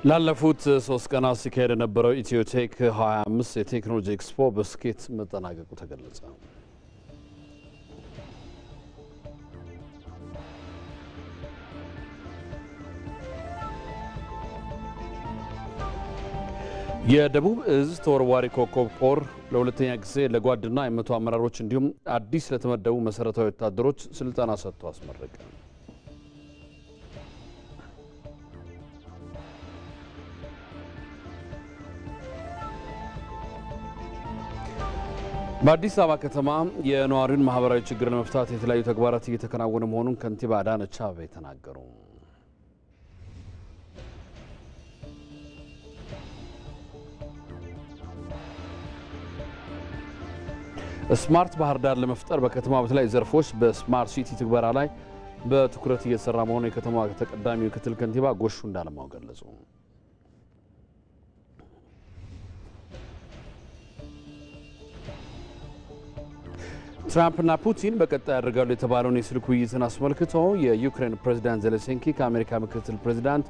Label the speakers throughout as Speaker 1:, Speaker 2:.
Speaker 1: ላለፉት 3 ቀናት ሲካሄድ የነበረው ኢትዮቴክ 25 የቴክኖሎጂ ኤክስፖ በስኬት መጠናቀቁ ተገለጸ። የደቡብ እዝ ተወርዋሪ ኮከብ ኮር ለሁለተኛ ጊዜ ለጓድና የመቶ አመራሮች እንዲሁም አዲስ ለተመደቡ መሰረታዊ ወታደሮች ስልጠና ሰጥቶ አስመረቀ። በአዲስ አበባ ከተማ የነዋሪውን ማህበራዊ ችግር ለመፍታት የተለያዩ ተግባራት እየተከናወኑ መሆኑን ከንቲባ አዳነች አቤቤ ተናገሩ። ስማርት ባህር ዳር ለመፍጠር በከተማው በተለያዩ ዘርፎች በስማርት ሲቲ ትግበራ ላይ በትኩረት እየተሰራ መሆኑን የከተማዋ ተቀዳሚ ምክትል ከንቲባ ጎሹ እንዳለማው ገለጹ። ትራምፕና ፑቲን በቀጣይ ያደርጋሉ የተባለውን የስልክ ውይይትን አስመልክቶ የዩክሬን ፕሬዝዳንት ዜሌንስኪ ከአሜሪካ ምክትል ፕሬዝዳንት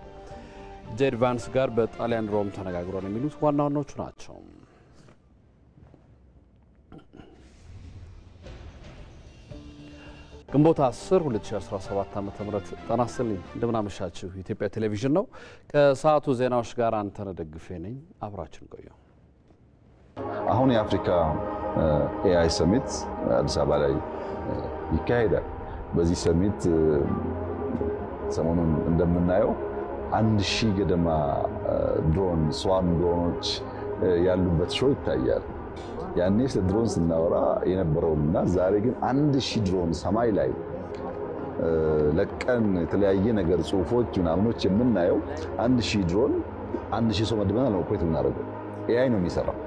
Speaker 1: ጄዲ ቫንስ ጋር በጣሊያን ሮም ተነጋግረዋል የሚሉት ዋና ዋናዎቹ ናቸው። ግንቦት 10 2017 ዓ.ም ጤና ይስጥልኝ እንደምን አመሻችሁ። ኢትዮጵያ ቴሌቪዥን ነው። ከሰዓቱ ዜናዎች ጋር አንተነህ ደግፌ ነኝ። አብራችን ቆዩ።
Speaker 2: አሁን የአፍሪካ ኤአይ ሰሚት አዲስ አበባ ላይ ይካሄዳል። በዚህ ሰሚት ሰሞኑን እንደምናየው 1000 ገደማ ድሮን ስዋም ድሮኖች ያሉበት ሾው ይታያል። ያኔ ስለ ድሮን ስናወራ የነበረውና ዛሬ ግን 1000 ድሮን ሰማይ ላይ ለቀን የተለያየ ነገር ጽሁፎች ምናምኖች የምናየው 1000 ድሮን 1000 ሰው መድበናል ነው ኦፕሬት የምናደርገው። ኤአይ ነው የሚሰራው።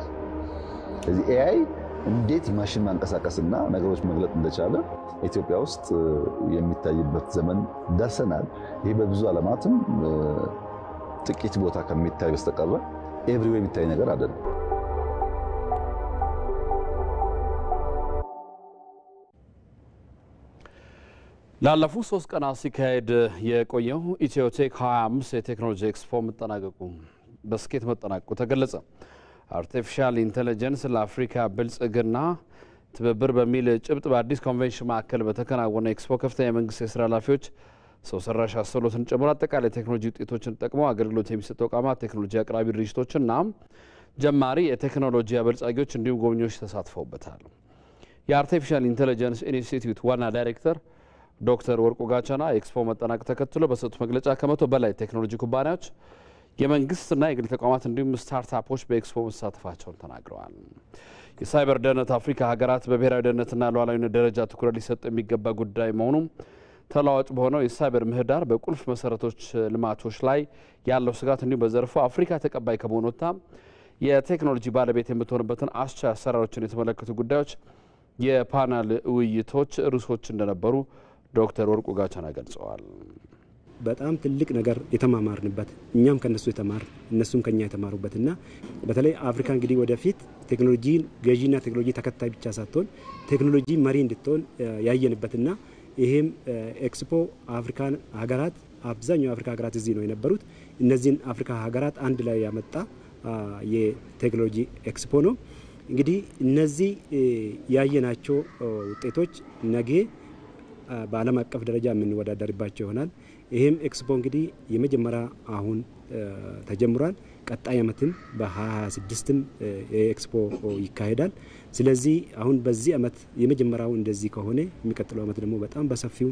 Speaker 2: ስለዚህ ኤአይ እንዴት ማሽን ማንቀሳቀስና ነገሮች መግለጥ እንደቻለ ኢትዮጵያ ውስጥ የሚታይበት ዘመን ደርሰናል። ይሄ በብዙ ዓለማትም ጥቂት ቦታ ከሚታይ በስተቀር ኤቭሪዌር የሚታይ ነገር አይደለም።
Speaker 1: ላለፉት 3 ቀናት ሲካሄድ የቆየው ኢትዮቴክ 25 የቴክኖሎጂ ኤክስፖ በስኬት መጠናቀቁ ተገለጸ። አርቲፊሻል ኢንተለጀንስ ለአፍሪካ ብልጽግና ትብብር በሚል ጭብጥ በአዲስ ኮንቬንሽን ማዕከል በተከናወነ ኤክስፖ ከፍተኛ የመንግስት የስራ ኃላፊዎች ሰው ሰራሽ አስተውሎትን ጨምሮ አጠቃላይ ቴክኖሎጂ ውጤቶችን ተጠቅመው አገልግሎት የሚሰጡ ተቋማት፣ ቴክኖሎጂ አቅራቢ ድርጅቶችና ጀማሪ የቴክኖሎጂ አበልጻጊዎች እንዲሁም ጎብኚዎች ተሳትፈውበታል። የአርቲፊሻል ኢንተለጀንስ ኢንስቲትዩት ዋና ዳይሬክተር ዶክተር ወርቁ ጋቻና ኤክስፖ መጠናቀቅ ተከትሎ በሰጡት መግለጫ ከ100 በላይ ቴክኖሎጂ ኩባንያዎች የመንግስትና የግል ተቋማት እንዲሁም ስታርታፖች በኤክስፖ መሳተፋቸውን ተናግረዋል። የሳይበር ደህንነት አፍሪካ ሀገራት በብሔራዊ ደህንነትና ሉዓላዊነት ደረጃ ትኩረት ሊሰጥ የሚገባ ጉዳይ መሆኑም ተለዋዋጭ በሆነው የሳይበር ምህዳር በቁልፍ መሰረቶች ልማቶች ላይ ያለው ስጋት እንዲሁም በዘርፉ አፍሪካ ተቀባይ ከመሆኑ ወጥታ የቴክኖሎጂ ባለቤት የምትሆንበትን አስቻይ አሰራሮችን የተመለከቱ ጉዳዮች የፓናል ውይይቶች ርዕሶች እንደነበሩ ዶክተር ወርቁ ጋቻና ገልጸዋል።
Speaker 3: በጣም ትልቅ ነገር የተማማርንበት እኛም ከነሱ የተማር እነሱም ከኛ የተማሩበትና በተለይ አፍሪካ እንግዲህ ወደፊት ቴክኖሎጂን ገዢና ቴክኖሎጂ ተከታይ ብቻ ሳትሆን ቴክኖሎጂ መሪ እንድትሆን ያየንበትና ይሄም ኤክስፖ አፍሪካን ሀገራት አብዛኛው አፍሪካ ሀገራት እዚህ ነው የነበሩት። እነዚህን አፍሪካ ሀገራት አንድ ላይ ያመጣ የቴክኖሎጂ ኤክስፖ ነው። እንግዲህ እነዚህ ያየናቸው ውጤቶች ነገ በዓለም አቀፍ ደረጃ የምንወዳደርባቸው ይሆናል። ይሄም ኤክስፖ እንግዲህ የመጀመሪያ አሁን ተጀምሯል። ቀጣይ ዓመትም በ2026ም ኤክስፖ ይካሄዳል። ስለዚህ አሁን በዚህ ዓመት የመጀመሪያው እንደዚህ ከሆነ የሚቀጥለው ዓመት ደግሞ በጣም በሰፊው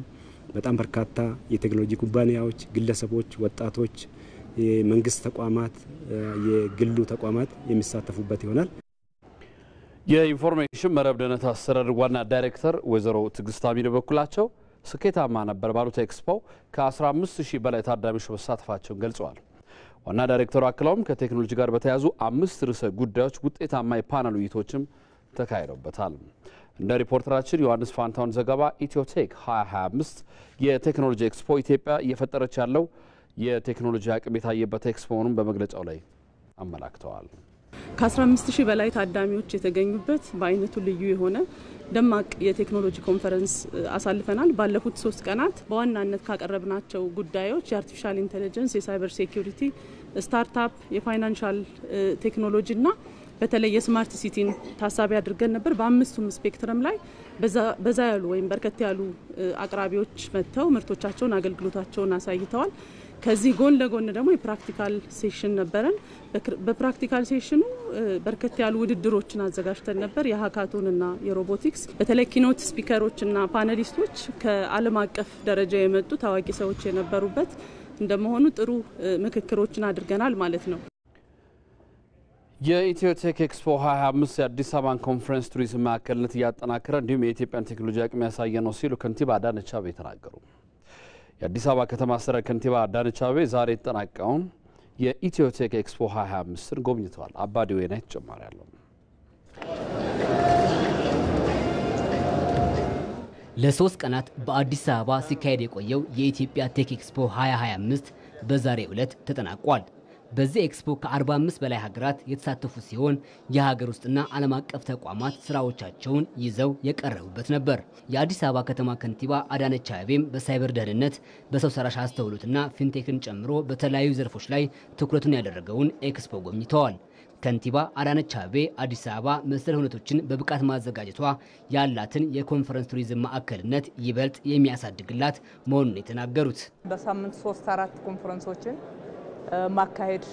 Speaker 3: በጣም በርካታ የቴክኖሎጂ ኩባንያዎች፣ ግለሰቦች፣ ወጣቶች፣ የመንግስት ተቋማት፣ የግሉ ተቋማት የሚሳተፉበት ይሆናል።
Speaker 1: የኢንፎርሜሽን መረብ ደህንነት አስተዳደር ዋና ዳይሬክተር ወይዘሮ ትግስት አሚድ በኩላቸው ስኬታማ ነበር ባሉት ኤክስፖ ከ15000 በላይ ታዳሚዎች መሳተፋቸውን ገልጸዋል። ዋና ዳይሬክተሩ አክለውም ከቴክኖሎጂ ጋር በተያያዙ 5 ርዕሰ ጉዳዮች ውጤታማ የፓናል ውይይቶችም ተካሂደውበታል። እንደ ሪፖርተራችን ዮሐንስ ፋንታውን ዘገባ ኢትዮቴክ 2025 የቴክኖሎጂ ኤክስፖ ኢትዮጵያ እየፈጠረች ያለው የቴክኖሎጂ አቅም የታየበት ኤክስፖ መሆኑን በመግለጫው ላይ አመላክተዋል።
Speaker 4: ከ15000 በላይ ታዳሚዎች የተገኙበት በአይነቱ ልዩ የሆነ ደማቅ የቴክኖሎጂ ኮንፈረንስ አሳልፈናል። ባለፉት 3 ቀናት በዋናነት ካቀረብናቸው ጉዳዮች የአርቲፊሻል ኢንተለጀንስ፣ የሳይበር ሴኩሪቲ ስታርታፕ የፋይናንሻል ቴክኖሎጂና በተለይ የስማርት ሲቲን ታሳቢ አድርገን ነበር በአምስቱም ስፔክትረም ላይ በዛ ያሉ ወይም በርከት ያሉ አቅራቢዎች መጥተው ምርቶቻቸውን አገልግሎታቸውን አሳይተዋል ከዚህ ጎን ለጎን ደግሞ የፕራክቲካል ሴሽን ነበረን በፕራክቲካል ሴሽኑ በርከት ያሉ ውድድሮችን አዘጋጅተን ነበር የሃካቶንና የሮቦቲክስ በተለይ ኪኖት ስፒከሮችና ፓነሊስቶች ከዓለም አቀፍ ደረጃ የመጡ ታዋቂ ሰዎች የነበሩበት እንደመሆኑ ጥሩ ምክክሮችን አድርገናል ማለት ነው
Speaker 1: የኢትዮቴክ ኤክስፖ 25 የአዲስ አበባን ኮንፈረንስ ቱሪዝም ማዕከልነት ያጠናከረ እንዲሁም የኢትዮጵያን ቴክኖሎጂ አቅም ያሳየ ነው ሲሉ ከንቲባ አዳነች አቤቤ ተናገሩ የአዲስ አበባ ከተማ አስተዳደር ከንቲባ አዳነች አቤቤ ዛሬ የተጠናቀቀውን የኢትዮቴክ ኤክስፖ 25ን ጎብኝተዋል አባዲ ወይና ተጨማሪ ያለው
Speaker 5: ለሶስት ቀናት በአዲስ አበባ ሲካሄድ የቆየው የኢትዮጵያ ቴክ ኤክስፖ 2025 በዛሬው ዕለት ተጠናቋል በዚህ ኤክስፖ ከ45 በላይ ሀገራት የተሳተፉ ሲሆን የሀገር ውስጥና ዓለም አቀፍ ተቋማት ስራዎቻቸውን ይዘው የቀረቡበት ነበር የአዲስ አበባ ከተማ ከንቲባ አዳነች አቤቤም በሳይበር ደህንነት በሰው ሰራሽ አስተውሎትና ፊንቴክን ጨምሮ በተለያዩ ዘርፎች ላይ ትኩረቱን ያደረገውን ኤክስፖ ጎብኝተዋል ከንቲባ አዳነች አቤቤ አዲስ አበባ መሰል ሁነቶችን በብቃት ማዘጋጀቷ ያላትን የኮንፈረንስ ቱሪዝም ማዕከልነት ይበልጥ የሚያሳድግላት መሆኑን የተናገሩት
Speaker 6: በሳምንት 3-4 ኮንፈረንሶችን ማካሄድ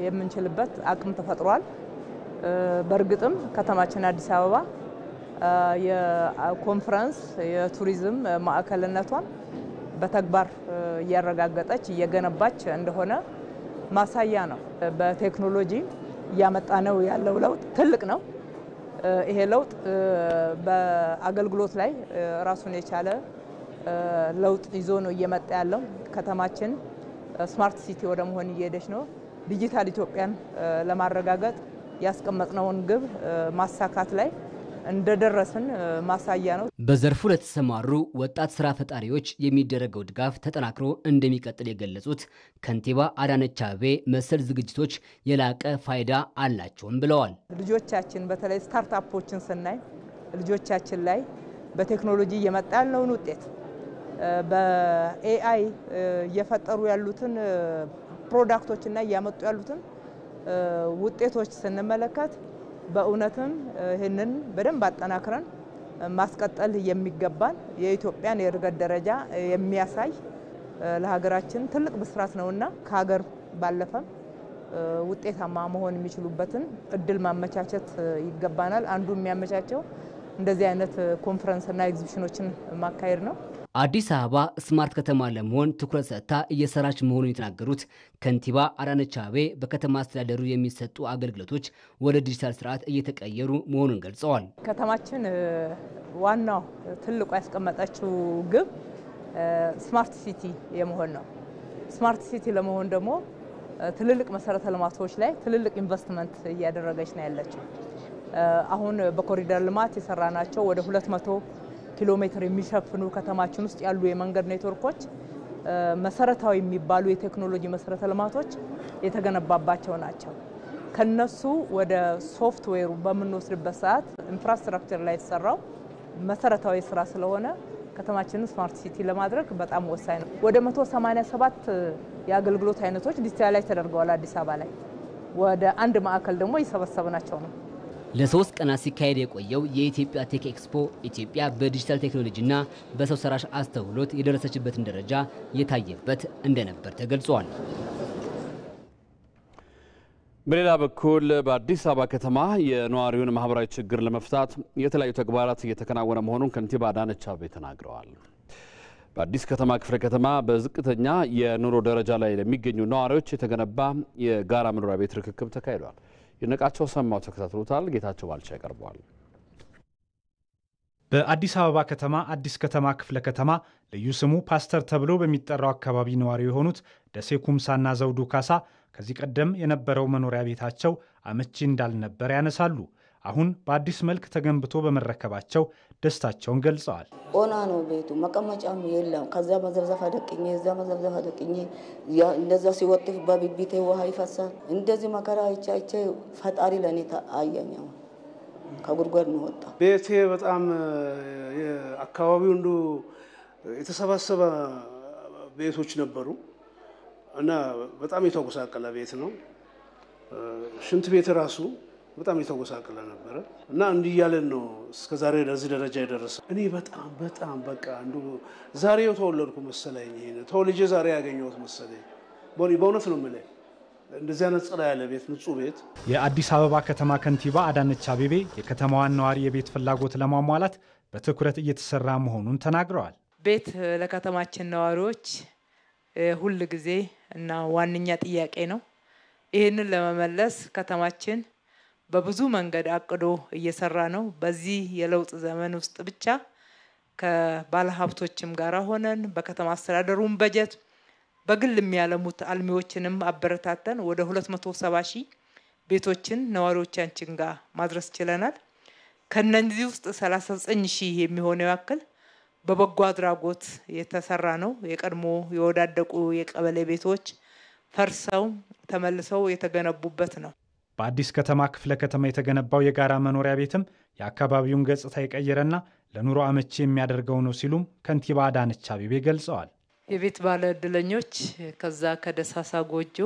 Speaker 6: የምንችልበት አቅም ተፈጥሯል በርግጥም ከተማችን አዲስ አበባ የኮንፈረንስ የቱሪዝም ማዕከልነቷን በተግባር እያረጋገጠች እየገነባች እንደሆነ ማሳያ ነው በቴክኖሎጂ ያመጣነው ያለው ለውጥ ትልቅ ነው ይሄ ለውጥ በአገልግሎት ላይ ራሱን የቻለ ለውጥ ይዞ ነው እየመጣ ያለው ከተማችን ስማርት ሲቲ ወደ መሆን እየሄደች ነው ዲጂታል ኢትዮጵያን ለማረጋገጥ ያስቀመጥነውን ግብ ማሳካት ላይ እንደደረስን ማሳያ ነው
Speaker 5: በዘርፉ ለተሰማሩ ወጣት ስራ ፈጣሪዎች የሚደረገው ድጋፍ ተጠናክሮ እንደሚቀጥል የገለጹት ከንቲባ አዳነች አቤቤ መሰል ዝግጅቶች የላቀ ፋይዳ አላቸውም ብለዋል
Speaker 6: ልጆቻችን በተለይ ስታርታፖችን ስናይ ልጆቻችን ላይ በቴክኖሎጂ እየመጣ ያለውን ውጤት በኤአይ እየፈጠሩ ያሉትን ፕሮዳክቶችና እያመጡ ያሉትን ውጤቶች ስንመለከት በእውነትም ይህንን በደንብ አጠናክረን ማስቀጠል የሚገባን የኢትዮጵያን የእድገት ደረጃ የሚያሳይ ለሀገራችን ትልቅ ብስራት ነውና ከሀገር ባለፈም ውጤታማ መሆን የሚችሉበትን እድል ማመቻቸት ይገባናል አንዱ የሚያመቻቸው እንደዚህ አይነት ኮንፈረንስና ኤግዚቢሽኖችን ማካሄድ ነው
Speaker 5: አዲስ አበባ ስማርት ከተማ ለመሆን ትኩረት ሰጥታ እየሰራች መሆኑን የተናገሩት ከንቲባ አዳነች አቤቤ በከተማ አስተዳደሩ የሚሰጡ አገልግሎቶች ወደ ዲጂታል ስርዓት እየተቀየሩ መሆኑን ገልጸዋል
Speaker 6: ከተማችን ዋናው ትልቁ ያስቀመጠችው ግብ ስማርት ሲቲ የመሆን ነው ስማርት ሲቲ ለመሆን ደግሞ ትልልቅ መሰረተ ልማቶች ላይ ትልልቅ ኢንቨስትመንት እያደረገች ነው ያለችው አሁን በኮሪደር ልማት የሰራናቸው ወደ 200 ኪሎ ሜትር የሚሸፍኑ ከተማችን ውስጥ ያሉ የመንገድ ኔትወርኮች መሰረታዊ የሚባሉ የቴክኖሎጂ መሰረተ ልማቶች የተገነባባቸው ናቸው ከነሱ ወደ ሶፍትዌሩ በመንወስድበት ሰዓት ኢንፍራስትራክቸር ላይ ተሰራው መሰረታዊ ስራ ስለሆነ ከተማችንን ስማርት ሲቲ ለማድረግ በጣም ወሳኝ ነው ወደ 187 የአገልግሎት አይነቶች ዲጂታላይዝ ተደርገዋል አዲስ አበባ ላይ ወደ አንድ ማዕከል ደግሞ ይሰበሰብናቸው ነው
Speaker 5: ለሶስት ቀናት ሲካሄድ የቆየው የኢትዮጵያ ቴክ ኤክስፖ ኢትዮጵያ በዲጂታል ቴክኖሎጂና በሰው ሰራሽ አስተውሎት የደረሰችበትን ደረጃ የታየበት እንደነበር ተገልጿል
Speaker 1: በሌላ በኩል በአዲስ አበባ ከተማ የነዋሪውን ማህበራዊ ችግር ለመፍታት የተለያዩ ተግባራት እየተከናወነ መሆኑን ከንቲባ አዳነች አቤቤ ተናግረዋል በአዲስ ከተማ ክፍለ ከተማ በዝቅተኛ የኑሮ ደረጃ ላይ ለሚገኙ ነዋሪዎች የተገነባ የጋራ መኖሪያ ቤት ርክክብ ተካሂዷል የነቃቸው ሰማው ተከታትሎታል ጌታቸው ባልቻ ያቀርበዋል
Speaker 7: በአዲስ አበባ ከተማ አዲስ ከተማ ክፍለ ከተማ ልዩ ስሙ ፓስተር ተብሎ በሚጠራው አካባቢ ነዋሪ የሆኑት ደሴ ኩምሳና ዘውዱ ካሳ ከዚህ ቀደም የነበረው መኖሪያ ቤታቸው አመቺ እንዳልነበር ያነሳሉ አሁን በአዲስ መልክ ተገንብቶ በመረከባቸው ደስታቸውን ገልጸዋል
Speaker 8: ኦና ነው ቤቱ መቀመጫም የለም ከዛ መዘብዘፋ ደቅኝ እዛ መዘብዘፋ ደቅኝ እንደዛ ሲወጥ በቢቢቴ ውሃ ይፈሳል እንደዚህ መከራ አይቻይቼ ፈጣሪ ለኔ አያኛው ከጉድጓድ ነው ወጣ
Speaker 9: ቤቴ በጣም አካባቢው ሁሉ የተሰባሰበ ቤቶች ነበሩ እና በጣም የተጎሳቀለ ቤት ነው። ሽንት ቤት ራሱ በጣም የተጎሳቀለ ነበር እና እንዲህ ያለን ነው እስከዛሬ ለዚህ ደረጃ የደረሰ። እኔ በጣም በቃ እንዱ ዛሬው ተወለድኩ መሰለኝ። ይሄን ተወልጄ ዛሬ ያገኘሁት መሰለኝ። በእውነት ነው የምልህ እንደዚህ አይነት ጽዳ ያለ ቤት ንጹህ ቤት።
Speaker 7: የአዲስ አበባ ከተማ ከንቲባ አዳነች አቤቤ የከተማዋን ነዋሪ የቤት ፍላጎት ለማሟላት በትኩረት እየተሰራ መሆኑን ተናግረዋል።
Speaker 6: ቤት ለከተማችን ነዋሪዎች ሁሉ ጊዜ እና ዋንኛ ጥያቄ ነው። ይሄንን ለመመለስ ከተማችን በብዙ መንገድ አቅዶ እየሰራ ነው። በዚህ የለውጥ ዘመን ውስጥ ብቻ ከባለሀብቶችም ጋር ሆነን በከተማ አስተዳደሩም በጀት በግል የሚያለሙት አልሚዎችንም አበረታተን ወደ 270,000 ቤቶችን ነዋሪዎቻችን ጋር ማድረስ ችለናል። ከነዚህ ውስጥ 39,000 የሚሆነው ያክል በበጎ አድራጎት የተሰራ ነው። የቀድሞ የወዳደቁ የቀበሌ ቤቶች ፈርሰው ተመልሰው የተገነቡበት ነው።
Speaker 7: በአዲስ ከተማ ክፍለ ከተማ የተገነባው የጋራ መኖሪያ ቤትም የአካባቢውን ገጽታ የቀየረና ለኑሮ አመቺ የሚያደርገው ነው ሲሉም ከንቲባ አዳነች አቤቤ ገልጸዋል።
Speaker 6: የቤት ባለ እድለኞች ከዛ ከደሳሳ ጎጆ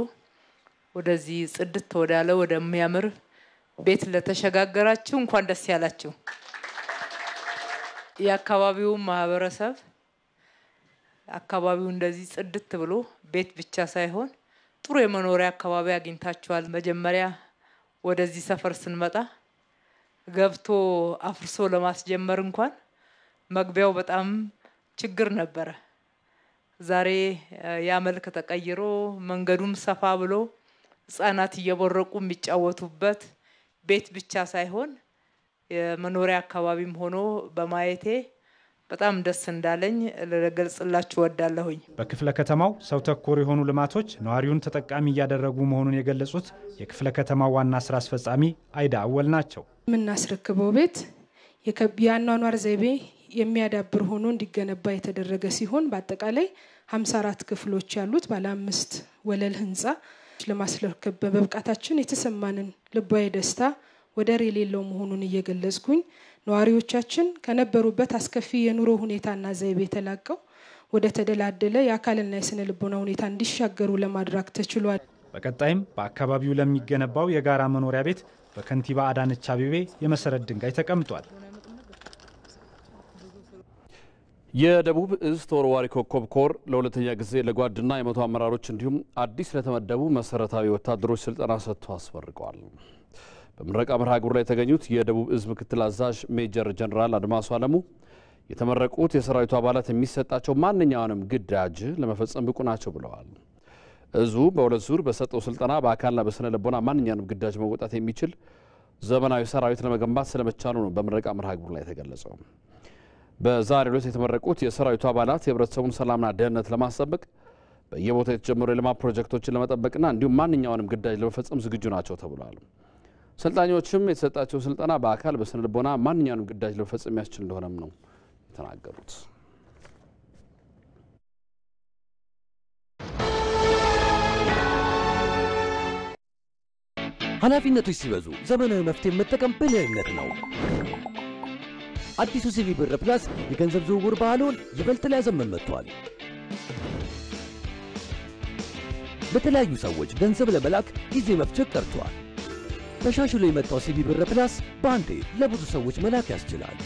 Speaker 6: ወደዚህ ጽድት ወዳለ ወደሚያምር ቤት ለተሸጋገራችሁ እንኳን ደስ ያላችሁ። የአካባቢው ማህበረሰብ አካባቢው እንደዚህ ጽድት ብሎ ቤት ብቻ ሳይሆን ጥሩ የመኖሪያ አካባቢ አግኝታችኋል። መጀመሪያ ወደዚህ ሰፈር ስንመጣ ገብቶ አፍርሶ ለማስጀመር እንኳን መግቢያው በጣም ችግር ነበረ። ዛሬ ያ መልክ ተቀይሮ መንገዱም ሰፋ ብሎ ህፃናት እየቦረቁ የሚጫወቱበት ቤት ብቻ ሳይሆን የመኖሪያ አካባቢም ሆኖ በማየቴ በጣም ደስ እንዳለኝ ለገልጽላችሁ ወዳለሁኝ።
Speaker 7: በክፍለ ከተማው ሰው ተኮር የሆኑ ልማቶች ነዋሪውን ተጠቃሚ እያደረጉ መሆኑን የገለጹት የክፍለ ከተማው ዋና ስራ አስፈጻሚ አይዳ አወል ናቸው።
Speaker 10: የምናስረክበው ቤት የአኗኗር ዘይቤ የሚያዳብር ሆኖ እንዲገነባ የተደረገ ሲሆን በአጠቃላይ 54 ክፍሎች ያሉት ባለ 5 ወለል ህንጻ ለማስረከብ በመብቃታችን የተሰማንን ልባዊ ደስታ ወደር የሌለው መሆኑን እየገለጽኩኝ ነዋሪዎቻችን ከነበሩበት አስከፊ የኑሮ ሁኔታና ዘይቤ ተላቀው ወደ ተደላደለ የአካልና የስነ ልቦና ሁኔታ እንዲሻገሩ ለማድረግ ተችሏል።
Speaker 7: በቀጣይም በአካባቢው ለሚገነባው የጋራ መኖሪያ ቤት በከንቲባ አዳነች አቤቤ የመሰረት ድንጋይ ተቀምጧል።
Speaker 1: የደቡብ እዝ ተወርዋሪ ኮከብ ኮር ለሁለተኛ ጊዜ ለጓድና የመቶ አመራሮች እንዲሁም አዲስ ለተመደቡ መሰረታዊ ወታደሮች ስልጠና ሰጥቶ አስመርቀዋል። በምረቃ መርሃ ግብሩ ላይ የተገኙት የደቡብ እዝ ምክትል አዛዥ ሜጀር ጀነራል አድማሱ አለሙ የተመረቁት የሰራዊቱ አባላት የሚሰጣቸው ማንኛውንም ግዳጅ ለመፈጸም ብቁ ናቸው ብለዋል። እዙ በሁለት ዙር በሰጠው ስልጠና በአካልና በስነ ልቦና ማንኛውንም ግዳጅ መወጣት የሚችል ዘመናዊ ሰራዊት ለመገንባት ስለመቻሉ ነው በምረቃ መርሃ ግብሩ ላይ የተገለጸው። በዛሬው ዕለት የተመረቁት የሰራዊቱ አባላት የህብረተሰቡን ሰላምና ደህንነት ለማስጠበቅ በየቦታው የተጀመሩ የልማት ፕሮጀክቶችን ለመጠበቅና እንዲሁም ማንኛውንም ግዳጅ ለመፈጸም ዝግጁ ናቸው ተብሏል። ሰልጣኞችም የተሰጣቸው ስልጠና በአካል በስነ ልቦና ማንኛውንም ግዳጅ ለመፈጸም የሚያስችል እንደሆነም ነው የተናገሩት።
Speaker 11: ኃላፊነቶች ሲበዙ ዘመናዊ መፍትሄ መጠቀም ብልህነት ነው። አዲሱ ሲቢ ብር ፕላስ የገንዘብ ዝውውር ባህሉን ይበልጥ ሊያዘመን መጥቷል። ለተለያዩ ሰዎች ገንዘብ ለመላክ ጊዜ መፍጀት ቀርቷል። ተሻሽሎ የመጣው ሲቢ ብር ፕላስ በአንዴ ለብዙ ሰዎች መላክ ያስችላል።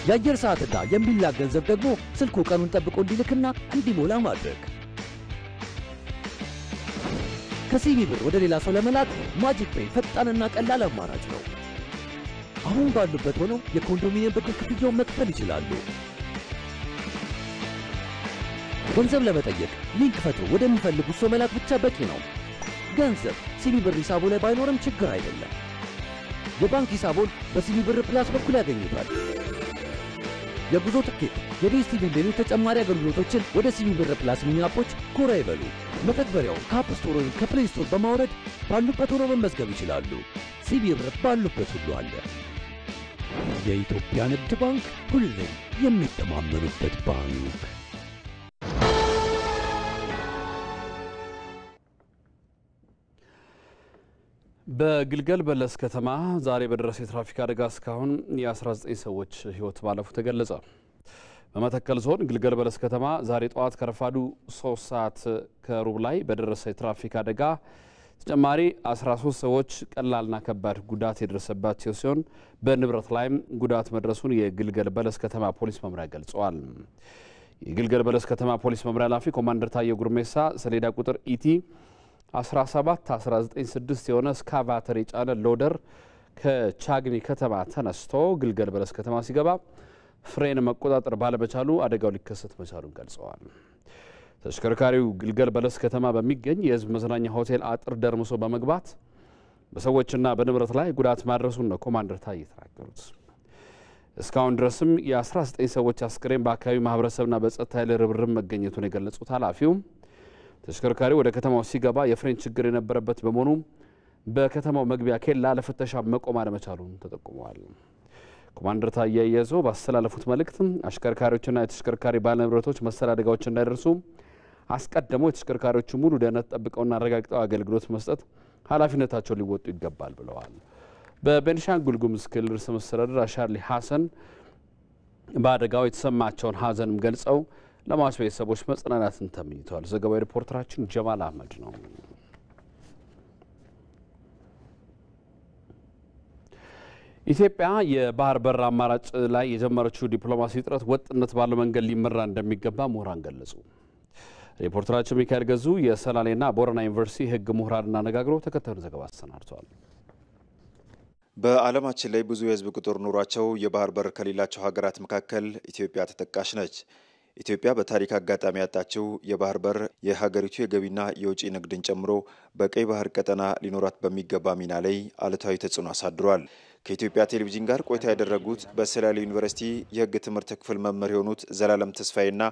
Speaker 11: የአየር ሰዓትና የሚላክ ገንዘብ ደግሞ ስልኩ ቀኑን ጠብቆ እንዲልክና እንዲሞላ ማድረግ። ከሲቢ ብር ወደ ሌላ ሰው ለመላክ ማጂክ ፔይ ፈጣንና ቀላል አማራጭ ነው። አሁን ባሉበት ሆነው የኮንዶሚኒየም ብድር ክፍያውን መክፈል ይችላሉ። ገንዘብ ለመጠየቅ ሊንክ ፈጥሮ ወደሚፈልጉት ሰው መላክ ብቻ በቂ ነው። ገንዘብ ሲቢ ብር ሂሳቡ ላይ ባይኖርም ችግር አይደለም። የባንክ ሂሳቡን በሲቢ ብር ፕላስ በኩል ያገኙታል። የጉዞ ትኬት፣ የዲኤስቲቪ ሌሎች ተጨማሪ አገልግሎቶችን ወደ ሲቢ ብር ፕላስ ሚኒ አፖች ጎራ ይበሉ። መተግበሪያውን ከአፕ ስቶር ወይም ከፕሌይ ስቶር በማውረድ ባሉበት ሆነው መመዝገብ ይችላሉ። ሲቢ ብር ባሉበት ሁሉ አለ። የኢትዮጵያ ንግድ ባንክ ሁሌም የሚተማመኑበት ባንክ።
Speaker 1: በግልገል በለስ ከተማ ዛሬ በደረሰ የትራፊክ አደጋ እስካሁን የ19 ሰዎች ህይወት ማለፉ ተገለጸ። በመተከል ዞን ግልገል በለስ ከተማ ዛሬ ጠዋት ከረፋዱ 3 ሰዓት ከሩብ ላይ በደረሰ የትራፊክ አደጋ ተጨማሪ 13 ሰዎች ቀላልና ከባድ ጉዳት የደረሰባቸው ሲሆን በንብረት ላይም ጉዳት መድረሱን የግልገል በለስ ከተማ ፖሊስ መምሪያ ገልጸዋል። የግልገል በለስ ከተማ ፖሊስ መምሪያ ኃላፊ ኮማንደር ታየ ጉርሜሳ ሰሌዳ ቁጥር ኢቲ 17196 የሆነ ስካቫተር የጫነ ሎደር ከቻግኒ ከተማ ተነስቶ ግልገል በለስ ከተማ ሲገባ ፍሬን መቆጣጠር ባለመቻሉ አደጋው ሊከሰት መቻሉን ገልጸዋል። ተሽከርካሪው ግልገል በለስ ከተማ በሚገኝ የህዝብ መዝናኛ ሆቴል አጥር ደርምሶ በመግባት በሰዎችና በንብረት ላይ ጉዳት ማድረሱን ነው ኮማንደር ታዬ ተናገሩት። እስካሁን ድረስም የ19 ሰዎች አስክሬን በአካባቢው ማህበረሰብና በጸጥታ ኃይል ርብርብ መገኘቱን የገለጹት ኃላፊው ተሽከርካሪው ወደ ከተማው ሲገባ የፍሬን ችግር የነበረበት በመሆኑ በከተማው መግቢያ ኬላ ለፍተሻ መቆም አለመቻሉን ተጠቁመዋል። ኮማንደር ታዬ አያይዘው ባስተላለፉት መልእክት አሽከርካሪዎችና የተሽከርካሪ ባለንብረቶች መሰል አደጋዎች እንዳይደርሱ አስቀድመው የተሽከርካሪዎቹ ሙሉ ደህንነት ጠብቀውና አረጋግጠው አገልግሎት መስጠት ኃላፊነታቸውን ሊወጡ ይገባል ብለዋል። በቤንሻንጉል ጉሙዝ ክልል ርዕሰ መስተዳድር አሻድሊ ሐሰን በአደጋው የተሰማቸውን ሐዘንም ገልጸው ለሟች ቤተሰቦች መጽናናትን ተመኝተዋል። ዘገባው ሪፖርተራችን ጀማል አህመድ ነው። ኢትዮጵያ የባህር በር አማራጭ ላይ የጀመረችው ዲፕሎማሲ ጥረት ወጥነት ባለው መንገድ ሊመራ እንደሚገባ ምሁራን ገለጹ። ሪፖርተራችን ሚካኤል ገዙ የሰላሌና ቦረና ዩኒቨርሲቲ ሕግ ምሁራንን አነጋግሮ ተከታዩን ዘገባ አሰናድቷል።
Speaker 12: በዓለማችን ላይ ብዙ የህዝብ ቁጥር ኑሯቸው የባህር በር ከሌላቸው ሀገራት መካከል ኢትዮጵያ ተጠቃሽ ነች። ኢትዮጵያ በታሪክ አጋጣሚ ያጣችው የባህር በር የሀገሪቱ የገቢና የውጪ ንግድን ጨምሮ በቀይ ባህር ቀጠና ሊኖራት በሚገባ ሚና ላይ አሉታዊ ተጽዕኖ አሳድሯል። ከኢትዮጵያ ቴሌቪዥን ጋር ቆይታ ያደረጉት በሰላሌ ዩኒቨርሲቲ የህግ ትምህርት ክፍል መምህር የሆኑት ዘላለም ተስፋዬና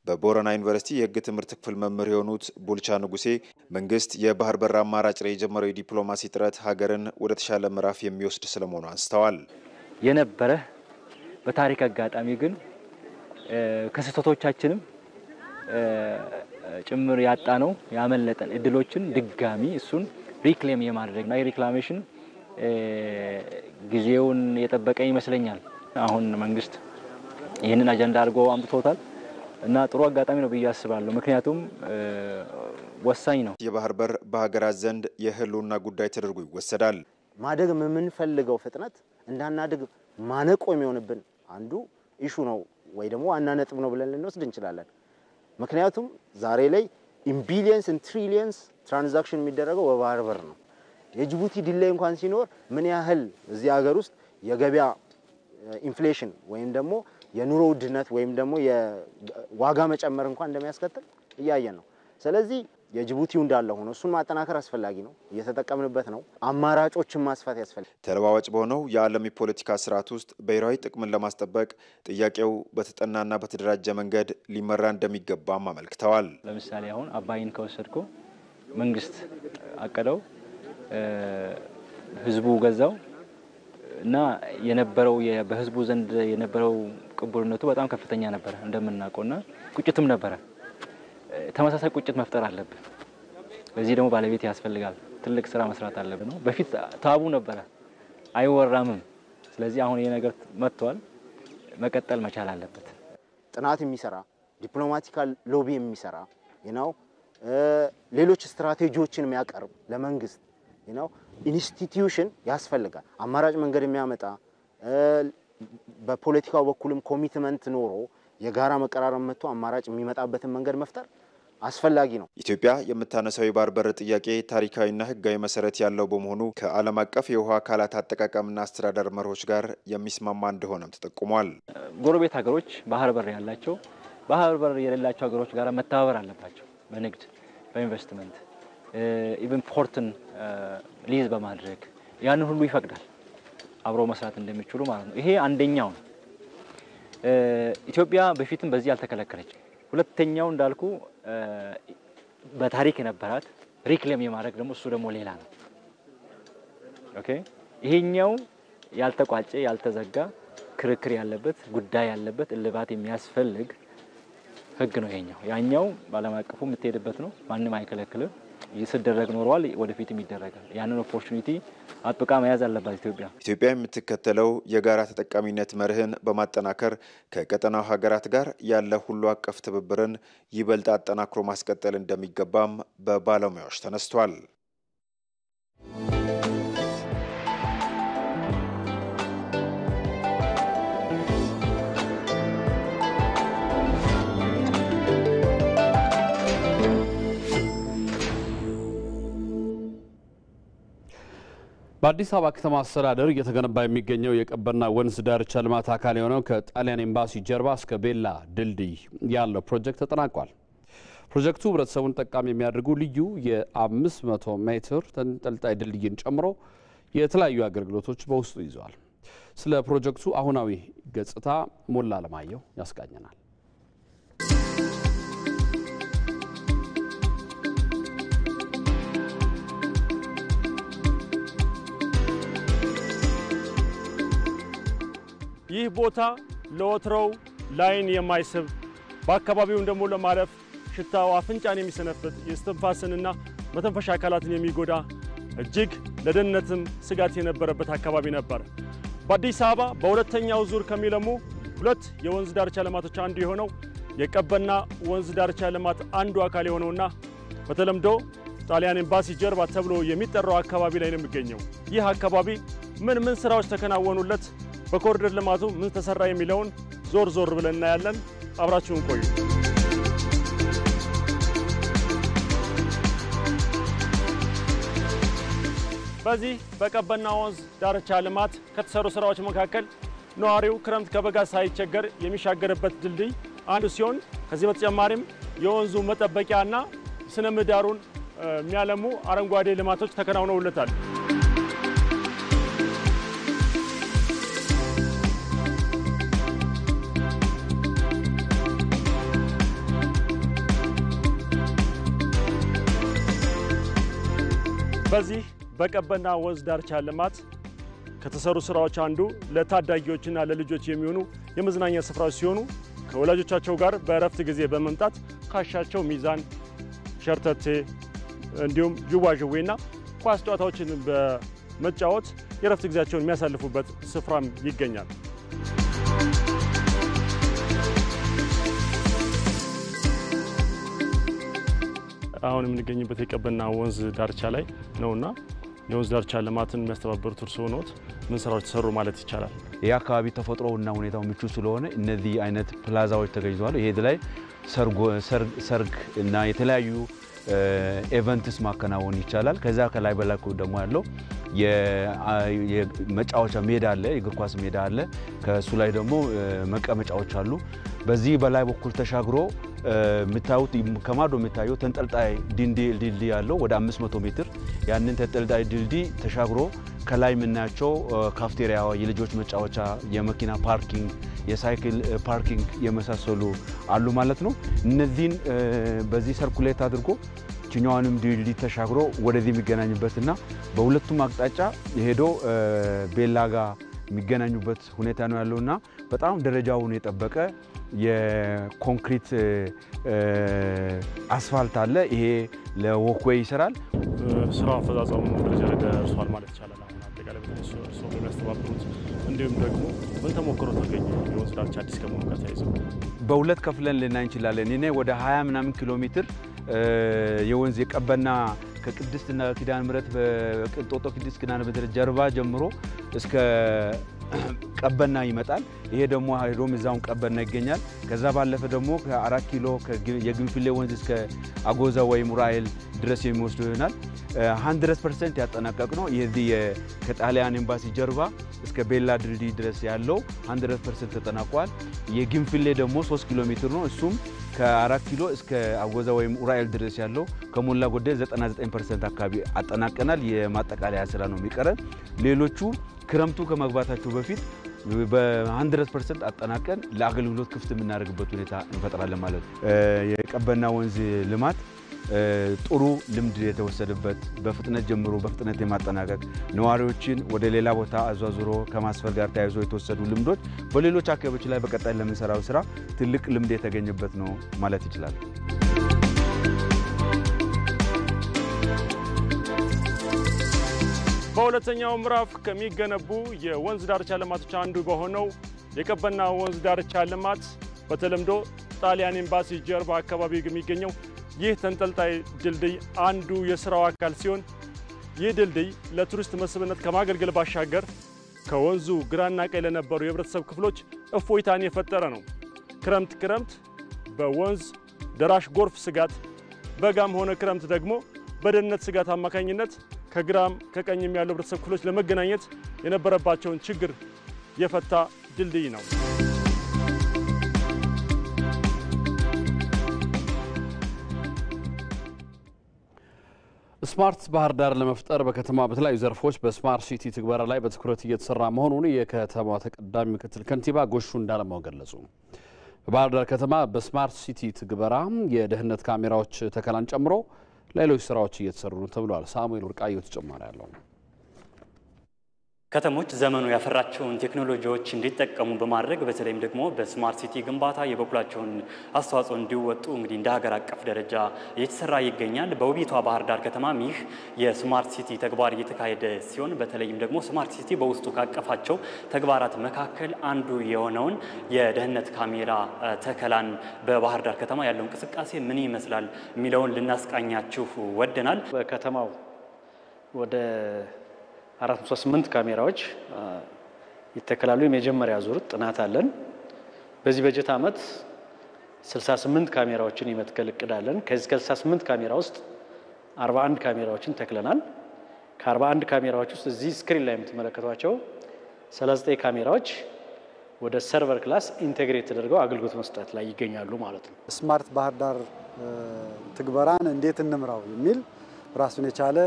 Speaker 12: በቦረና ዩኒቨርሲቲ የህግ ትምህርት ክፍል መምህር የሆኑት ቡልቻ ንጉሴ መንግስት የባህር በር አማራጭ ላይ የጀመረው የዲፕሎማሲ ጥረት ሀገርን ወደ ተሻለ ምዕራፍ የሚወስድ ስለመሆኑ አንስተዋል።
Speaker 13: የነበረ በታሪክ አጋጣሚ ግን ከስህተቶቻችንም ጭምር ያጣነው ያመለጠን እድሎችን ድጋሚ እሱን ሪክሌም የማድረግና የሪክላሜሽን ጊዜውን የጠበቀ ይመስለኛል። አሁን መንግስት ይህንን አጀንዳ አድርጎ አምጥቶታል እና ጥሩ አጋጣሚ ነው ብዬ አስባለሁ። ምክንያቱም ወሳኝ ነው።
Speaker 12: የባህር በር በሀገራት ዘንድ የህልውና ጉዳይ ተደርጎ ይወሰዳል።
Speaker 14: ማደግ የምንፈልገው ፍጥነት እንዳናድግ ማነቆ የሚሆንብን አንዱ ኢሹ ነው ወይ ደግሞ ዋና ነጥብ ነው ብለን ልንወስድ እንችላለን። ምክንያቱም ዛሬ ላይ ኢን ቢሊየንስ ኤንድ ትሪሊየንስ ትራንዛክሽን የሚደረገው በባህር በር ነው። የጅቡቲ ዲሌይ እንኳን ሲኖር ምን ያህል እዚህ ሀገር ውስጥ የገበያ ኢንፍሌሽን ወይም ደግሞ የኑሮ ውድነት ወይም ደግሞ የዋጋ መጨመር እንኳን እንደሚያስከትል እያየን ነው። ስለዚህ የጅቡቲው እንዳለ ሆኖ እሱን ማጠናከር አስፈላጊ ነው። እየተጠቀምንበት ነው። አማራጮችን ማስፋት ያስፈልጋል።
Speaker 12: ተለዋዋጭ በሆነው የዓለም የፖለቲካ ስርዓት ውስጥ ብሔራዊ ጥቅምን ለማስጠበቅ ጥያቄው በተጠናና በተደራጀ መንገድ ሊመራ እንደሚገባም አመልክተዋል።
Speaker 13: ለምሳሌ አሁን አባይን ከወሰድኩ መንግስት አቀደው ህዝቡ ገዛው እና የነበረው በህዝቡ ዘንድ የነበረው ቅቡልነቱ በጣም ከፍተኛ ነበር እንደምናውቀውና ቁጭትም ነበር። ተመሳሳይ ቁጭት መፍጠር አለብን። ለዚህ ደግሞ ባለቤት ያስፈልጋል። ትልቅ ስራ መስራት አለብን ነው። በፊት ታቡ ነበር አይወራምም። ስለዚህ አሁን ይሄ ነገር መጥቷል፣ መቀጠል መቻል አለበት።
Speaker 14: ጥናት የሚሰራ ዲፕሎማቲካል ሎቢ የሚሰራ ሌሎች ስትራቴጂዎችን የሚያቀርብ ለመንግስት ኢንስቲትዩሽን ያስፈልጋል። አማራጭ መንገድ የሚያመጣ በፖለቲካው በኩልም ኮሚትመንት ኖሮ የጋራ መቀራረብ መጥቶ አማራጭ የሚመጣበትን መንገድ መፍጠር አስፈላጊ ነው።
Speaker 12: ኢትዮጵያ የምታነሳው የባህር በር ጥያቄ ታሪካዊና ህጋዊ መሰረት ያለው በመሆኑ ከዓለም አቀፍ የውሃ አካላት አጠቃቀምና አስተዳደር መርሆች ጋር የሚስማማ እንደሆነም ተጠቁሟል።
Speaker 13: ጎረቤት ሀገሮች ባህር በር ያላቸው ባህር በር የሌላቸው ሀገሮች ጋር መተባበር አለባቸው። በንግድ በኢንቨስትመንት ኢቭን ፖርትን ሊዝ በማድረግ ያንን ሁሉ ይፈቅዳል አብሮ መስራት እንደሚችሉ ማለት ነው። ይሄ አንደኛው ነው። ኢትዮጵያ በፊትም በዚህ ያልተከለከለች። ሁለተኛው እንዳልኩ በታሪክ የነበራት ሪክሌም የማድረግ ደግሞ እሱ ደግሞ ሌላ ነው። ኦኬ ይሄኛው ያልተቋጨ ያልተዘጋ ክርክር ያለበት ጉዳይ ያለበት እልባት የሚያስፈልግ ህግ ነው ይሄኛው። ያኛው ባለም አቀፉ የምትሄድበት ነው። ማንም አይከለክልም። ይስደረግ ኖሯል ወደፊትም ይደረጋል ያንን ኦፖርቹኒቲ አጥብቃ መያዝ አለባት ኢትዮጵያ
Speaker 12: ኢትዮጵያ የምትከተለው የጋራ ተጠቃሚነት መርህን በማጠናከር ከቀጠናው ሀገራት ጋር ያለ ሁሉ አቀፍ ትብብርን ይበልጥ አጠናክሮ ማስቀጠል እንደሚገባም በባለሙያዎች ተነስቷል
Speaker 1: በአዲስ አበባ ከተማ አስተዳደር እየተገነባ የሚገኘው የቀበና ወንዝ ዳርቻ ልማት አካል የሆነው ከጣሊያን ኤምባሲ ጀርባ እስከ ቤላ ድልድይ ያለው ፕሮጀክት ተጠናቋል። ፕሮጀክቱ ህብረተሰቡን ጠቃሚ የሚያደርጉ ልዩ የ500 ሜትር ተንጠልጣይ ድልድይን ጨምሮ የተለያዩ አገልግሎቶች በውስጡ ይዟል። ስለ ፕሮጀክቱ አሁናዊ ገጽታ ሞላ አለማየሁ ያስቃኘናል።
Speaker 15: ይህ ቦታ ለወትሮው ላይን የማይስብ በአካባቢው ደግሞ ለማለፍ ሽታው አፍንጫን የሚሰነፍጥ የስትንፋስንና መተንፈሻ አካላትን የሚጎዳ እጅግ ለደህንነትም ስጋት የነበረበት አካባቢ ነበር። በአዲስ አበባ በሁለተኛው ዙር ከሚለሙ ሁለት የወንዝ ዳርቻ ልማቶች አንዱ የሆነው የቀበና ወንዝ ዳርቻ ልማት አንዱ አካል የሆነውና በተለምዶ ጣሊያን ኤምባሲ ጀርባ ተብሎ የሚጠራው አካባቢ ላይ ነው የሚገኘው። ይህ አካባቢ ምን ስራዎች ተከናወኑለት በኮሪደር ልማቱ ምን ተሰራ የሚለውን ዞር ብለን እናያለን። አብራችሁን ቆዩ። በዚህ በቀበና ወንዝ ዳርቻ ልማት ከተሰሩ ስራዎች መካከል ነዋሪው ክረምት ከበጋ ሳይቸገር የሚሻገርበት ድልድይ አንዱ ሲሆን ከዚህ በተጨማሪም የወንዙ መጠበቂያና ስነ ምህዳሩን የሚያለሙ አረንጓዴ ልማቶች ተከናውነውለታል። በዚህ በቀበና ወንዝ ዳርቻ ልማት ከተሰሩ ስራዎች አንዱ ለታዳጊዎችና ለልጆች የሚሆኑ የመዝናኛ ስፍራዎች ሲሆኑ ከወላጆቻቸው ጋር በእረፍት ጊዜ በመምጣት ካሻቸው ሚዛን፣ ሸርተቴ እንዲሁም ዥዋዥዌና ኳስ ጨዋታዎችን በመጫወት የእረፍት ጊዜያቸውን የሚያሳልፉበት ስፍራም ይገኛል። አሁን የምንገኝበት የቀበና ወንዝ ዳርቻ ላይ ነውና የወንዝ ዳርቻ ልማትን የሚያስተባብሩት እርስዎ ኖት። ምን ስራዎች ተሰሩ ማለት ይቻላል?
Speaker 16: ይህ አካባቢ ተፈጥሮና ሁኔታው ምቹ ስለሆነ እነዚህ አይነት ፕላዛዎች ተገኝተዋል። ይሄ ላይ ሰርግ እና የተለያዩ ኢቨንትስ ማከናወን ይቻላል። ከዛ ከላይ በላኩ ደግሞ ያለው የመጫወቻ ሜዳ አለ፣ የእግር ኳስ ሜዳ አለ። ከሱ ላይ ደግሞ መቀመጫዎች አሉ። በዚህ በላይ በኩል ተሻግሮ የምታዩት ከማዶ የምታዩት ተንጠልጣይ ድልድይ ያለው ወደ 500 ሜትር ያንን ተንጠልጣይ ድልድይ ተሻግሮ ከላይ የምናያቸው ካፍቴሪያ፣ የልጆች መጫወቻ፣ የመኪና ፓርኪንግ፣ የሳይክል ፓርኪንግ የመሳሰሉ አሉ ማለት ነው። እነዚህን በዚህ ሰርኩሌት አድርጎ ችኛዋንም ድልድይ ተሻግሮ ወደዚህ የሚገናኝበትና በሁለቱም አቅጣጫ ሄዶ ቤላጋ የሚገናኙበት ሁኔታ ነው ያለውና በጣም ደረጃውን የጠበቀ የኮንክሪት አስፋልት አለ። ይሄ ለወክዌይ ይሰራል።
Speaker 15: ስራው አፈጻጸሙ ደረጃ ላይ ደርሷል ማለት ይቻላል። አሁን አጠቃላይ በተሰሩ የሚያስተባብሩት እንዲሁም ደግሞ ምን ተሞክሮ ተገኘ? የወንዝ ዳርቻ አዲስ ከመሆኑ ጋር ተያይዞ
Speaker 16: በሁለት ከፍለን ልናይ እንችላለን። እኔ ወደ 20 ምናምን ኪሎ ሜትር የወንዝ የቀበና ከቅድስትና ኪዳነ ምሕረት በቅንጦጦ ቅድስት ኪዳነ ምሕረት ጀርባ ጀምሮ እስከ ቀበና ይመጣል። ይሄ ደግሞ ሄዶም እዛውን ቀበና ይገኛል። ከዛ ባለፈ ደግሞ ከ4 ኪሎ የግንፍሌ ወንዝ እስከ አጎዛ ወይም ኡራኤል ድረስ የሚወስዱ ይሆናል። 100% ያጠናቀቅ ነው። የዚህ ከጣሊያን ኤምባሲ ጀርባ እስከ ቤላ ድልድይ ድረስ ያለው 100% ተጠናቋል። የግንፍሌ ደግሞ 3 ኪሎ ሜትር ነው። እሱም ከ4 ኪሎ እስከ አጎዛ ወይም ኡራኤል ድረስ ያለው ከሞላ ጎደል 99% አካባቢ አጠናቀናል። የማጠቃለያ ስራ ነው የሚቀረን። ሌሎቹ ክረምቱ ከመግባታቸው በፊት በ100% አጠናቀን ለአገልግሎት ክፍት የምናደርግበት ሁኔታ እንፈጥራለን ማለት ነው። የቀበና ወንዝ ልማት ጥሩ ልምድ የተወሰደበት በፍጥነት ጀምሮ በፍጥነት የማጠናቀቅ ነዋሪዎችን ወደ ሌላ ቦታ አዟዙሮ ከማስፈር ጋር ተያይዞ የተወሰዱ ልምዶች በሌሎች አካባቢዎች ላይ በቀጣይ ለምንሰራው ስራ ትልቅ ልምድ የተገኘበት ነው ማለት ይችላል።
Speaker 15: በሁለተኛው ምዕራፍ ከሚገነቡ የወንዝ ዳርቻ ልማቶች አንዱ በሆነው የቀበና ወንዝ ዳርቻ ልማት በተለምዶ ጣሊያን ኤምባሲ ጀርባ አካባቢ የሚገኘው ይህ ተንጠልጣይ ድልድይ አንዱ የሥራው አካል ሲሆን ይህ ድልድይ ለቱሪስት መስህብነት ከማገልገል ባሻገር ከወንዙ ግራና ቀኝ ለነበሩ የህብረተሰብ ክፍሎች እፎይታን የፈጠረ ነው። ክረምት በወንዝ ደራሽ ጎርፍ ስጋት፣ በጋም ሆነ ክረምት ደግሞ በደህንነት ስጋት አማካኝነት ከግራም ከቀኝም ያሉ ህብረተሰብ ክፍሎች ለመገናኘት የነበረባቸውን ችግር የፈታ ድልድይ ነው።
Speaker 1: ስማርት ባህር ዳር ለመፍጠር በከተማ በተለያዩ ዘርፎች በስማርት ሲቲ ትግበራ ላይ በትኩረት እየተሰራ መሆኑን የከተማዋ ተቀዳሚ ምክትል ከንቲባ ጎሹ እንዳለማው ገለጹ። በባህር ዳር ከተማ በስማርት ሲቲ ትግበራ የደህንነት ካሜራዎች ተከላን ጨምሮ ሌሎች ስራዎች እየተሰሩ ነው ተብሏል። ሳሙኤል ወርቃየሁ ተጨማሪ ያለው
Speaker 17: ከተሞች ዘመኑ ያፈራቸውን ቴክኖሎጂዎች እንዲጠቀሙ በማድረግ በተለይም ደግሞ በስማርት ሲቲ ግንባታ የበኩላቸውን አስተዋጽኦ እንዲወጡ እንግዲህ እንደ ሀገር አቀፍ ደረጃ እየተሰራ ይገኛል። በውቢቷ ባህር ዳር ከተማም ይህ የስማርት ሲቲ ተግባር እየተካሄደ ሲሆን በተለይም ደግሞ ስማርት ሲቲ በውስጡ ካቀፋቸው ተግባራት መካከል አንዱ የሆነውን የደህንነት ካሜራ ተከላን በባህር ዳር ከተማ ያለው እንቅስቃሴ ምን ይመስላል የሚለውን ልናስቃኛችሁ ወደናል።
Speaker 18: በከተማው ወደ 408 ካሜራዎች ይተከላሉ። የመጀመሪያ ዙር ጥናት አለን። በዚህ በጀት ዓመት 68 ካሜራዎችን የመትከል እቅድ አለን። ከዚህ ከ68 ካሜራ ውስጥ 41 ካሜራዎችን ተክለናል። ከ41 ካሜራዎች ውስጥ እዚህ ስክሪን ላይ የምትመለከቷቸው 39 ካሜራዎች ወደ ሰርቨር ክላስ ኢንቴግሬት ተደርገው አገልግሎት መስጠት ላይ ይገኛሉ ማለት ነው።
Speaker 19: ስማርት ባህር ዳር ትግበራን እንዴት እንምራው የሚል ራሱን የቻለ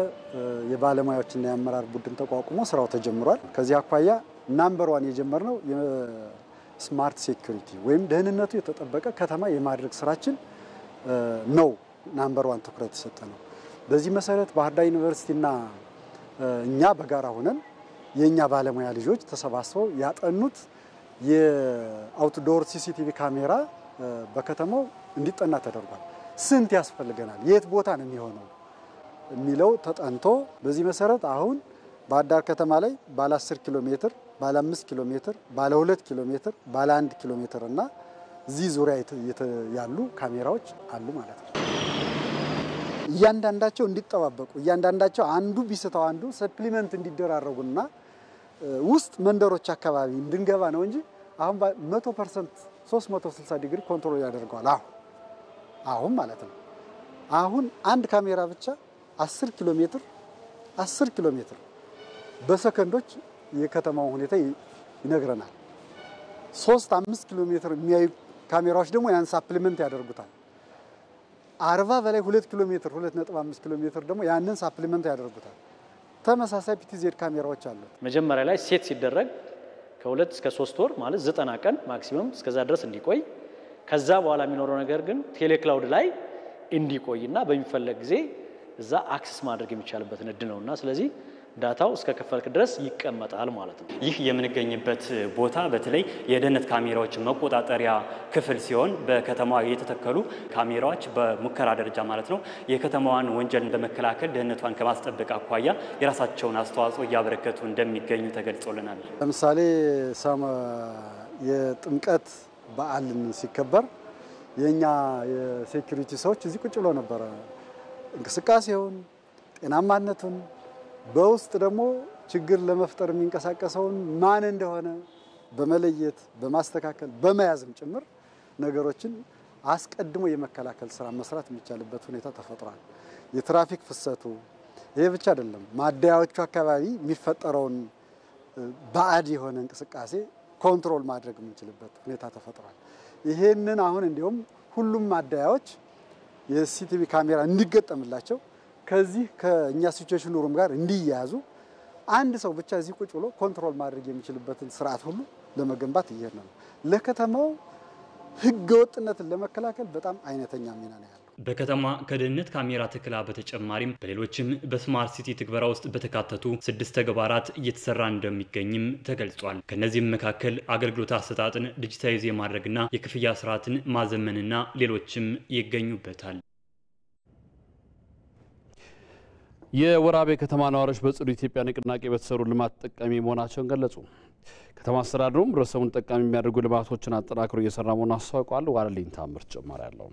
Speaker 19: የባለሙያዎችና የአመራር ቡድን ተቋቁሞ ስራው ተጀምሯል። ከዚህ አኳያ ናምበር 1 የጀመርነው የስማርት ሴኩሪቲ ወይም ደህንነቱ የተጠበቀ ከተማ የማድረግ ስራችን ነው። ናምበር 1 ትኩረት የሰጠ ነው። በዚህ መሰረት ባህር ዳር ዩኒቨርሲቲና እኛ በጋራ ሆነን የኛ ባለሙያ ልጆች ተሰባስበው ያጠኑት የአውትዶር ሲሲቲቪ ካሜራ በከተማው እንዲጠና ተደርጓል። ስንት ያስፈልገናል፣ የት ቦታ ነው የሚሆነው የሚለው ተጠንቶ በዚህ መሰረት አሁን ባህር ዳር ከተማ ላይ ባለ 10 ኪሎ ሜትር፣ ባለ 5 ኪሎ ሜትር፣ ባለ 2 ኪሎ ሜትር፣ ባለ 1 ኪሎ ሜትር እና እዚህ ዙሪያ ያሉ ካሜራዎች አሉ ማለት ነው። እያንዳንዳቸው እንዲጠባበቁ እያንዳንዳቸው አንዱ ቢስተው አንዱ ሰፕሊመንት እንዲደራረጉና ውስጥ መንደሮች አካባቢ እንድንገባ ነው እንጂ አሁን 100% 360 ዲግሪ ኮንትሮል ያደርጋል አሁን ማለት ነው። አሁን አንድ ካሜራ ብቻ 10 ኪሎ ሜትር በሰከንዶች የከተማው ሁኔታ ይነግረናል። 3-5 ኪሎ ሜትር የሚያዩ ካሜራዎች ደግሞ ያን ሳፕሊመንት ያደርጉታል። 40 በላይ 2 ኪሎ ሜትር 2.5 ኪሎ ሜትር ደግሞ ያንን ሳፕሊመንት ያደርጉታል። ተመሳሳይ ፒቲዜድ ካሜራዎች አሉ።
Speaker 18: መጀመሪያ ላይ ሴት ሲደረግ ከ2 እስከ 3 ወር ማለት 90 ቀን ማክሲመም እስከዛ ድረስ እንዲቆይ ከዛ በኋላ የሚኖረው ነገር ግን ቴሌክላውድ ላይ እንዲቆይና በሚፈለግ ጊዜ እዛ አክሰስ ማድረግ የሚቻልበትን እድል ነውና ስለዚህ ዳታው እስከ ከፈልክ ድረስ ይቀመጣል ማለት ነው።
Speaker 17: ይህ የምንገኝበት ቦታ በተለይ የደህንነት ካሜራዎች መቆጣጠሪያ ክፍል ሲሆን በከተማዋ የተተከሉ ካሜራዎች በሙከራ ደረጃ ማለት ነው የከተማዋን ወንጀልን በመከላከል ደህንነቷን ከማስጠበቅ አኳያ የራሳቸውን አስተዋጽኦ እያበረከቱ እንደሚገኙ ተገልጾልናል።
Speaker 19: ለምሳሌ የጥምቀት በዓልን ሲከበር የኛ የሴኩሪቲ ሰዎች እዚህ ቁጭ ብለው ነበር። እንቅስቃሴውን፣ ጤናማነቱን በውስጥ ደግሞ ችግር ለመፍጠር የሚንቀሳቀሰውን ማን እንደሆነ በመለየት በማስተካከል በመያዝም ጭምር ነገሮችን አስቀድሞ የመከላከል ስራ መስራት የሚቻልበት ሁኔታ ተፈጥሯል። የትራፊክ ፍሰቱ ይሄ ብቻ አይደለም። ማደያዎቹ አካባቢ የሚፈጠረውን ባዕድ የሆነ እንቅስቃሴ ኮንትሮል ማድረግ የምንችልበት ሁኔታ ተፈጥሯል። ይሄንን አሁን እንዲሁም ሁሉም ማደያዎች የሲሲቲቪ ካሜራ እንዲገጠምላቸው ከዚህ ከኛ ሲቹዌሽን ሩም ጋር እንዲያያዙ አንድ ሰው ብቻ እዚህ ቁጭ ብሎ ኮንትሮል ማድረግ የሚችልበትን ስርዓት ሁሉ ለመገንባት እየሄድን ነው። ለከተማው ህገ ወጥነትን ለመከላከል በጣም አይነተኛ ሚና ነው ያለው።
Speaker 17: በከተማ ከደህንነት ካሜራ ተከላ በተጨማሪም በሌሎችም በስማርት ሲቲ ትግበራ ውስጥ በተካተቱ 6 ተግባራት እየተሰራ እንደሚገኝም ተገልጿል። ከነዚህም መካከል አገልግሎት አሰጣጥን ዲጂታይዝ የማድረግና የክፍያ ስርዓትን ማዘመንና ሌሎችም ይገኙበታል።
Speaker 1: የወራቤ ከተማ ነዋሪዎች በጽዱ ኢትዮጵያ ንቅናቄ በተሰሩ ልማት ተጠቃሚ መሆናቸውን ገለጹ። ከተማ አስተዳደሩም ህብረተሰቡን ተጠቃሚ የሚያደርጉ ልማቶችን አጠናክሮ እየሰራ መሆኑን አስታውቋል። ዋለልኝ ታምር ጭማሪ ያለው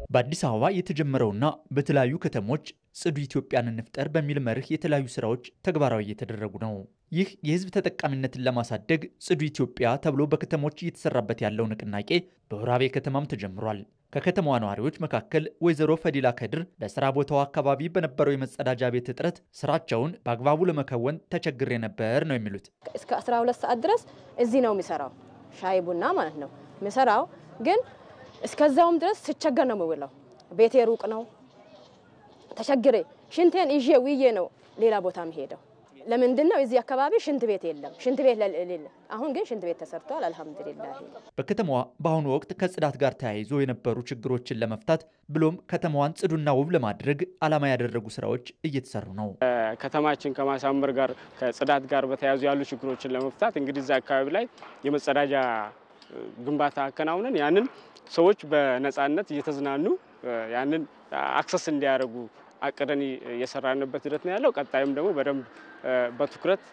Speaker 20: በአዲስ አበባ የተጀመረውና በተለያዩ ከተሞች ጽዱ ኢትዮጵያን እንፍጠር በሚል መርህ የተለያዩ ስራዎች ተግባራዊ እየተደረጉ ነው። ይህ የህዝብ ተጠቃሚነትን ለማሳደግ ጽዱ ኢትዮጵያ ተብሎ በከተሞች እየተሰራበት ያለው ንቅናቄ በወራቤ ከተማም ተጀምሯል። ከከተማዋ ነዋሪዎች መካከል ወይዘሮ ፈዲላ ከድር በስራ ቦታው አካባቢ በነበረው የመጸዳጃ ቤት እጥረት ስራቸውን በአግባቡ ለመከወን ተቸግሬ ነበር ነው የሚሉት።
Speaker 21: እስከ 12 ሰዓት ድረስ እዚህ ነው የሚሰራው፣ ሻይ ቡና ማለት ነው የሚሰራው። ግን እስከዛውም ድረስ ስቸገር ነው የምውለው። ቤቴ ሩቅ ነው፣ ተቸግሬ ሽንቴን ይዤ ውዬ ነው ሌላ ቦታ የምሄደው። ለምንድን ነው እዚህ አካባቢ ሽንት ቤት የለም? ሽንት ቤት ለሌለ አሁን ግን ሽንት ቤት ተሰርቷል። አልহামዱሊላህ።
Speaker 20: በከተማዋ በአሁኑ ወቅት ከጽዳት ጋር ተያይዞ የነበሩ ችግሮችን ለመፍታት ብሎም ከተማዋን ጽዱና ውብ ለማድረግ ዓላማ ያደረጉ ስራዎች እየተሰሩ ነው።
Speaker 22: ከተማችን ከማሳመር ጋር ከጽዳት ጋር በተያያዙ ያሉ ችግሮችን ለመፍታት እንግዲህ እዛ አካባቢ ላይ የመጸዳጃ ግንባታ አከናውነን ያንን ሰዎች በነፃነት እየተዝናኑ ያንን አክሰስ እንዲያደርጉ አቅደን እየሰራንበት ሂደት ነው ያለው። ቀጣይም ደግሞ በደንብ በትኩረት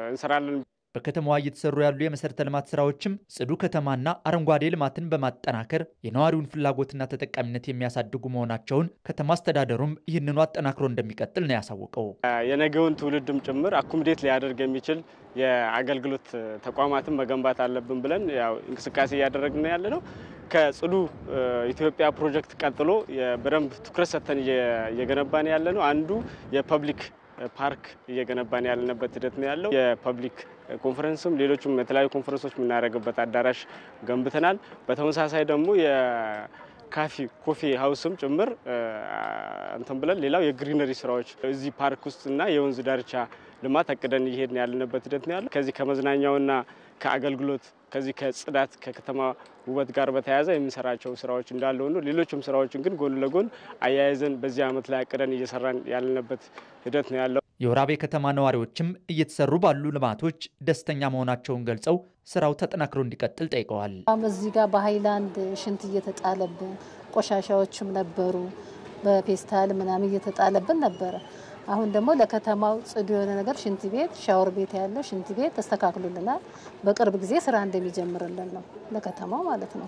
Speaker 22: እንሰራለን።
Speaker 20: በከተማዋ እየተሰሩ ያሉ የመሰረተ ልማት ስራዎችም ጽዱ ከተማና አረንጓዴ ልማትን በማጠናከር የነዋሪውን ፍላጎትና ተጠቃሚነት የሚያሳድጉ መሆናቸውን ከተማ አስተዳደሩም ይህንኑ አጠናክሮ እንደሚቀጥል ነው ያሳወቀው።
Speaker 22: የነገውን ትውልድም ጭምር አኩምዴት ሊያደርግ የሚችል የአገልግሎት ተቋማትን መገንባት አለብን ብለን ያው እንቅስቃሴ እያደረግን ያለ ነው። ከጽዱ ኢትዮጵያ ፕሮጀክት ቀጥሎ በደንብ ትኩረት ሰጥተን እየገነባን ያለ ነው። አንዱ የፐብሊክ ፓርክ እየገነባን ያለንበት ሂደት ነው ያለው። የፐብሊክ ኮንፈረንስም ሌሎችም የተለያዩ ኮንፈረንሶች የምናደርግበት አዳራሽ ገንብተናል። በተመሳሳይ ደግሞ ኮፊ ሃውስም ጭምር እንትን ብለን ሌላው የግሪነሪ ስራዎች እዚህ ፓርክ ውስጥና የወንዝ ዳርቻ ልማት አቅደን እየሄድን ያለንበት ሂደት ነው ያለው። ከዚህ ከመዝናኛውና ከአገልግሎት ከዚህ ከጽዳት ከከተማ ውበት ጋር በተያያዘ የምንሰራቸው ስራዎች እንዳለ ሆኖ ሌሎችም ስራዎችን ግን ጎን ለጎን አያይዘን በዚህ ዓመት ላይ አቅደን እየሰራን ያለንበት ሂደት ነው ያለው።
Speaker 20: የወራቤ ከተማ ነዋሪዎችም እየተሰሩ ባሉ ልማቶች ደስተኛ መሆናቸውን ገልጸው ስራው ተጠናክሮ እንዲቀጥል ጠይቀዋል።
Speaker 23: እዚህ ጋር በሃይላንድ ሽንት እየተጣለብን ቆሻሻዎችም ነበሩ፣ በፔስታል ምናምን እየተጣለብን ነበረ። አሁን ደግሞ ለከተማው ጽዱ የሆነ ነገር ሽንት ቤት፣ ሻወር ቤት ያለው ሽንት ቤት ተስተካክሎልናል። በቅርብ ጊዜ ስራ እንደሚጀምርልን ነው ለከተማው ማለት ነው።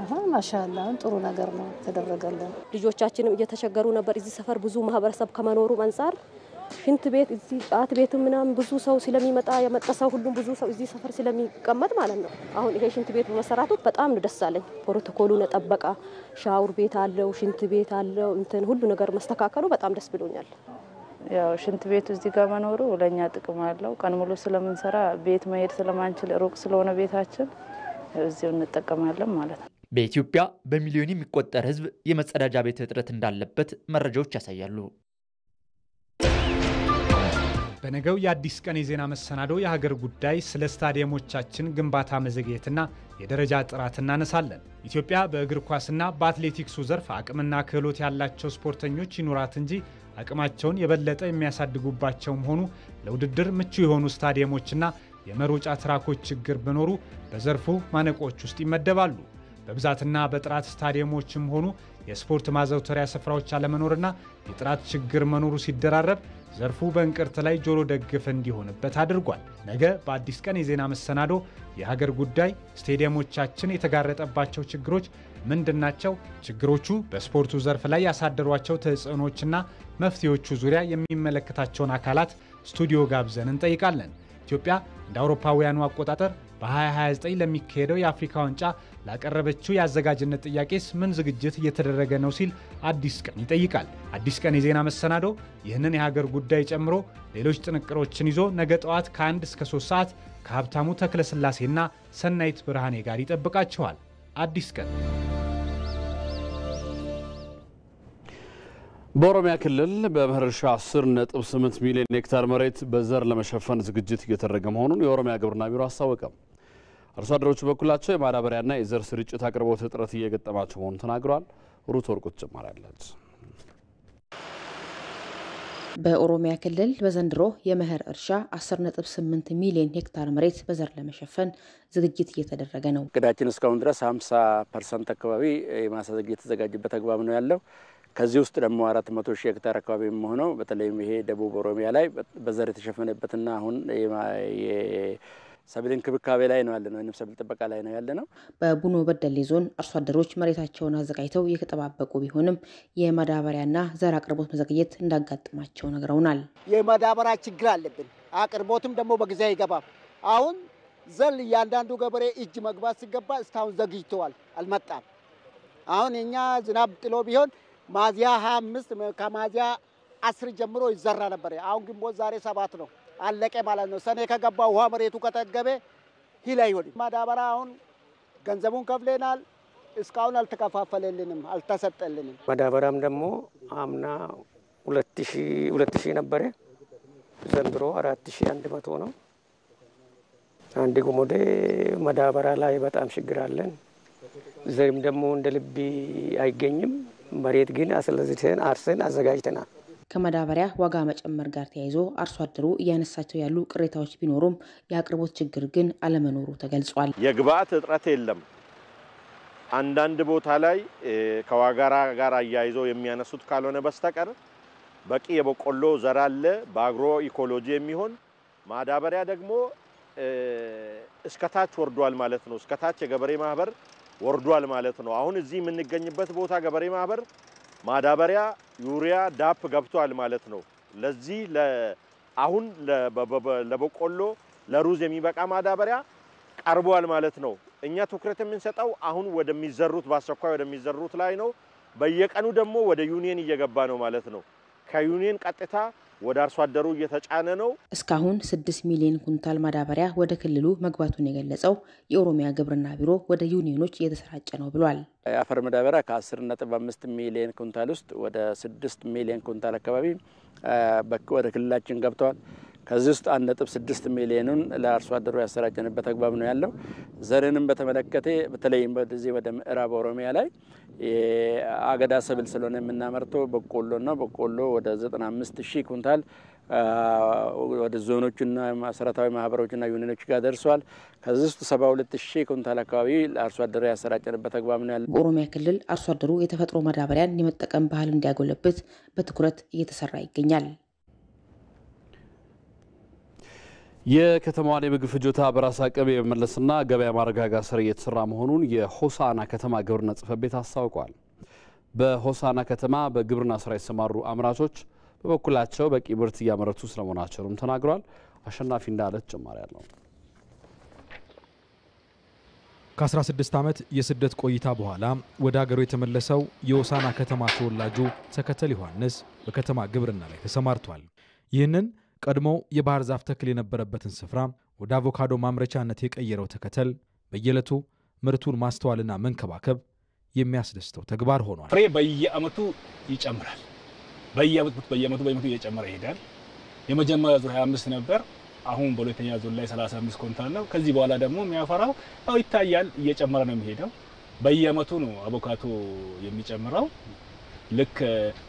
Speaker 23: አሁን ማሻአላህ ጥሩ ነገር ነው ተደረገልን።
Speaker 24: ልጆቻችንም እየተቸገሩ ነበር። እዚህ ሰፈር ብዙ ማህበረሰብ ከመኖሩ አንፃር ሽንት ቤት እዚህ ጫት ቤት ምናምን ብዙ ሰው ስለሚመጣ የመጣሰው ሁሉም ብዙ ሰው እዚህ ሰፈር ስለሚቀመጥ ማለት ነው። አሁን ይሄ ሽንት ቤት በመሰራቱ በጣም ነው ደስ አለኝ። ፕሮቶኮሉን ጠበቃ ሻወር ቤት አለው፣ ሽንት ቤት አለው፣ እንትን ሁሉ ነገር መስተካከሉ በጣም ደስ ብሎኛል።
Speaker 6: ያው ሽንት ቤቱ እዚህ ጋር መኖሩ ለኛ ጥቅም አለው። ቀን ሙሉ ስለምንሰራ ቤት መሄድ ስለማንችል ሩቅ ስለሆነ ቤታችን እዚሁ እንጠቀማለን ማለት ነው።
Speaker 20: በኢትዮጵያ በሚሊዮን የሚቆጠር ሕዝብ የመጸዳጃ ቤት እጥረት እንዳለበት መረጃዎች ያሳያሉ።
Speaker 7: በነገው የአዲስ ቀን የዜና መሰናዶ የሀገር ጉዳይ ስለ ስታዲየሞቻችን ግንባታ መዘግየትና የደረጃ ጥራት እናነሳለን። ኢትዮጵያ በእግር ኳስና በአትሌቲክሱ ዘርፍ አቅምና ክህሎት ያላቸው ስፖርተኞች ይኑራት እንጂ አቅማቸውን የበለጠ የሚያሳድጉባቸውም ሆኑ ለውድድር ምቹ የሆኑ ስታዲየሞችና የመሮጫ ትራኮች ችግር ቢኖሩ በዘርፉ ማነቆች ውስጥ ይመደባሉ። በብዛትና በጥራት ስታዲየሞችም ሆኑ የስፖርት ማዘውተሪያ ስፍራዎች አለመኖርና የጥራት ችግር መኖሩ ሲደራረብ ዘርፉ በእንቅርት ላይ ጆሮ ደግፍ እንዲሆንበት አድርጓል። ነገ በአዲስ ቀን የዜና መሰናዶ የሀገር ጉዳይ ስቴዲየሞቻችን የተጋረጠባቸው ችግሮች ምንድናቸው? ችግሮቹ በስፖርቱ ዘርፍ ላይ ያሳደሯቸው ተጽዕኖችና መፍትሄዎቹ ዙሪያ የሚመለከታቸውን አካላት ስቱዲዮ ጋብዘን እንጠይቃለን። ኢትዮጵያ እንደ አውሮፓውያኑ አቆጣጠር በ2029 ለሚካሄደው የአፍሪካ ዋንጫ ላቀረበችው የአዘጋጅነት ጥያቄስ ምን ዝግጅት እየተደረገ ነው ሲል አዲስ ቀን ይጠይቃል። አዲስ ቀን የዜና መሰናዶ ይህንን የሀገር ጉዳይ ጨምሮ ሌሎች ጥንቅሮችን ይዞ ነገ ጠዋት ከ1 እስከ 3 ሰዓት ከሀብታሙ ተክለስላሴና ሰናይት ብርሃኔ ጋር ይጠብቃችኋል። አዲስ ቀን።
Speaker 1: በኦሮሚያ ክልል በመኸር እርሻ 10.8 ሚሊዮን ሄክታር መሬት በዘር ለመሸፈን ዝግጅት እየተደረገ መሆኑን የኦሮሚያ ግብርና ቢሮ አስታወቀ። አርሶ አደሮቹ በኩላቸው የማዳበሪያና የዘር ስርጭት አቅርቦት እጥረት እየገጠማቸው መሆኑን ተናግረዋል። ሩት ወርቁ ተጨማሪ አላት።
Speaker 25: በኦሮሚያ ክልል በዘንድሮ የመኸር እርሻ 10.8 ሚሊዮን ሄክታር መሬት በዘር ለመሸፈን ዝግጅት እየተደረገ ነው።
Speaker 26: እቅዳችን እስካሁን ድረስ 50% አካባቢ የማሳ ዝግጅት የተዘጋጀበት አግባብ ነው ያለው።
Speaker 2: ከዚህ ውስጥ ደግሞ 400 ሺህ ሄክታር አካባቢ የሚሆነው በተለይም ይሄ ደቡብ ኦሮሚያ ላይ በዘር የተሸፈነበትና አሁን ሰብል እንክብካቤ ላይ ነው ያለነው ወይም ሰብል ጥበቃ ላይ ነው ያለነው።
Speaker 25: በቡኖ በደሌ ዞን አርሶ አደሮች መሬታቸውን አዘጋጅተው እየተጠባበቁ ቢሆንም የማዳበሪያና ዘር አቅርቦት መዘግየት እንዳጋጥማቸው ነግረውናል።
Speaker 3: የማዳበሪያ ችግር አለብን። አቅርቦትም ደግሞ በጊዜ አይገባም። አሁን ዘር እያንዳንዱ ገበሬ እጅ መግባት ሲገባ እስካሁን ዘግይተዋል፣ አልመጣም። አሁን የኛ ዝናብ ጥሎ ቢሆን ሚያዝያ 25 ከሚያዝያ 10 ጀምሮ ይዘራ ነበር። አሁን ግንቦት ዛሬ 7 ነው፣ አለቀ ማለት ነው። ሰኔ ከገባ ውሃ መሬቱ ከተገበ ሂል አይሆንም። ማዳበሪያ አሁን ገንዘቡን ከፍለናል፣ እስካሁን አልተከፋፈለልንም፣ አልተሰጠልንም።
Speaker 4: ማዳበሪያም ደግሞ አምና 2000 ነበረ፣ ዘንድሮ 4100 ነው። አንድ ጉሞዴ ማዳበሪያ ላይ በጣም ችግር አለን። ዘርም ደግሞ እንደ ልብ አይገኝም። መሬት ግን አስለዝተን አርሰን አዘጋጅተናል።
Speaker 25: ከማዳበሪያ ዋጋ መጨመር ጋር ተያይዞ አርሶ አደሩ እያነሳቸው ያሉ ቅሬታዎች ቢኖሩም የአቅርቦት ችግር ግን አለመኖሩ ተገልጿል።
Speaker 5: የግብአት እጥረት የለም። አንዳንድ ቦታ ላይ ከዋጋ ጋር አያይዘው የሚያነሱት ካልሆነ በስተቀር በቂ የበቆሎ ዘር አለ በአግሮ ኢኮሎጂ የሚሆን ማዳበሪያ ደግሞ እስከታች ወርዷል ማለት ነው። እስከታች የገበሬ ማህበር ወርዷል ማለት ነው። አሁን እዚህ የምንገኝበት ቦታ ገበሬ ማህበር ማዳበሪያ፣ ዩሪያ፣ ዳፕ ገብቷል ማለት ነው። ለዚህ አሁን ለበቆሎ ለሩዝ የሚበቃ ማዳበሪያ ቀርቧል ማለት ነው። እኛ ትኩረት የምንሰጠው አሁን ወደሚዘሩት በአስቸኳይ ወደሚዘሩት ላይ ነው። በየቀኑ ደግሞ ወደ ዩኒየን እየገባ ነው ማለት ነው። ከዩኒየን ቀጥታ ወደ አርሶ አደሩ እየተጫነ ነው።
Speaker 25: እስካሁን 6 ሚሊዮን ኩንታል ማዳበሪያ ወደ ክልሉ መግባቱን የገለጸው የኦሮሚያ ግብርና ቢሮ ወደ ዩኒየኖች እየተሰራጨ ነው ብሏል።
Speaker 2: የአፈር ማዳበሪያ ከ10.5 ሚሊዮን ኩንታል ውስጥ ወደ 6 ሚሊዮን ኩንታል አካባቢ ወደ ክልላችን ገብቷል። ከዚህ ውስጥ 1.6 ሚሊዮኑን ለአርሶ አደሩ ያሰራጨንበት አግባብ ነው ያለው። ዘርንም በተመለከተ በተለይም በዚህ ወደ ምዕራብ ኦሮሚያ ላይ የአገዳ ሰብል ስለሆነ የምናመርተው በቆሎና በቆሎ ወደ 95000 ኩንታል ወደ ዞኖችና መሰረታዊ ማህበሮችና ዩኒየኖች ጋር ደርሷል። ከዚህ ውስጥ 72000 ኩንታል አካባቢ ለአርሶ አደሩ ያሰራጨንበት አግባብ ነው ያለው።
Speaker 25: በኦሮሚያ ክልል አርሶ አደሩ የተፈጥሮ ማዳበሪያን የመጠቀም ባህል እንዲያጎለብት በትኩረት እየተሰራ ይገኛል።
Speaker 1: የከተማዋን የምግብ ፍጆታ በራስ አቅም የመመለስና ገበያ ማረጋጋት ስራ እየተሰራ መሆኑን የሆሳና ከተማ ግብርና ጽሕፈት ቤት አስታውቋል። በሆሳና ከተማ በግብርና ስራ የተሰማሩ አምራቾች በበኩላቸው በቂ ምርት እያመረቱ ስለመሆናቸውም ተናግረዋል። አሸናፊ እንዳለት ጭማሪ ያለው
Speaker 8: ከ16 ዓመት የስደት ቆይታ በኋላ ወደ ሀገሩ የተመለሰው የሆሳና ከተማ ተወላጁ ተከተል ዮሐንስ በከተማ ግብርና ላይ ተሰማርቷል። ይህንን ቀድሞ የባህር ዛፍ ተክል የነበረበትን ስፍራ ወደ አቮካዶ ማምረቻነት የቀየረው ተከተል በየዕለቱ ምርቱን ማስተዋልና መንከባከብ የሚያስደስተው ተግባር ሆኗል።
Speaker 26: ፍሬ በየአመቱ ይጨምራል። በየአመቱ እየጨመረ ይሄዳል። የመጀመሪያ ዙር 25 ነበር። አሁን በሁለተኛ ዙር ላይ 35 ኩንታል ነው። ከዚህ በኋላ ደግሞ የሚያፈራው ያው ይታያል፣ እየጨመረ ነው የሚሄደው። በየአመቱ ነው አቮካዶ የሚጨምረው። ልክ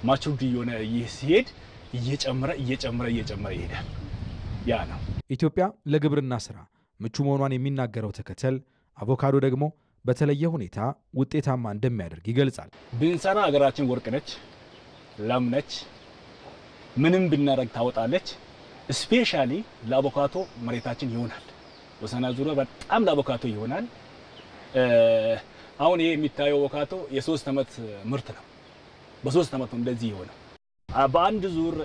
Speaker 26: ማቹርድ የሆነ ይህ ሲሄድ እየጨመረ ይሄዳል። ያ ነው
Speaker 8: ኢትዮጵያ ለግብርና ስራ ምቹ መሆኗን የሚናገረው ተከተል አቮካዶ ደግሞ በተለየ ሁኔታ ውጤታማ እንደሚያደርግ ይገልጻል።
Speaker 26: ብንሰራ ሀገራችን ወርቅ ነች፣ ለም ነች፣ ምንም ብናረግ ታወጣለች። ስፔሻሊ ለአቮካዶ መሬታችን ይሆናል። ሆሳና ዙሪያ በጣም ለአቮካዶ ይሆናል። አሁን ይሄ የሚታየው አቮካዶ የ3 አመት ምርት ነው። በ3 አመት እንደዚህ ይሆናል። በአንድ ዙር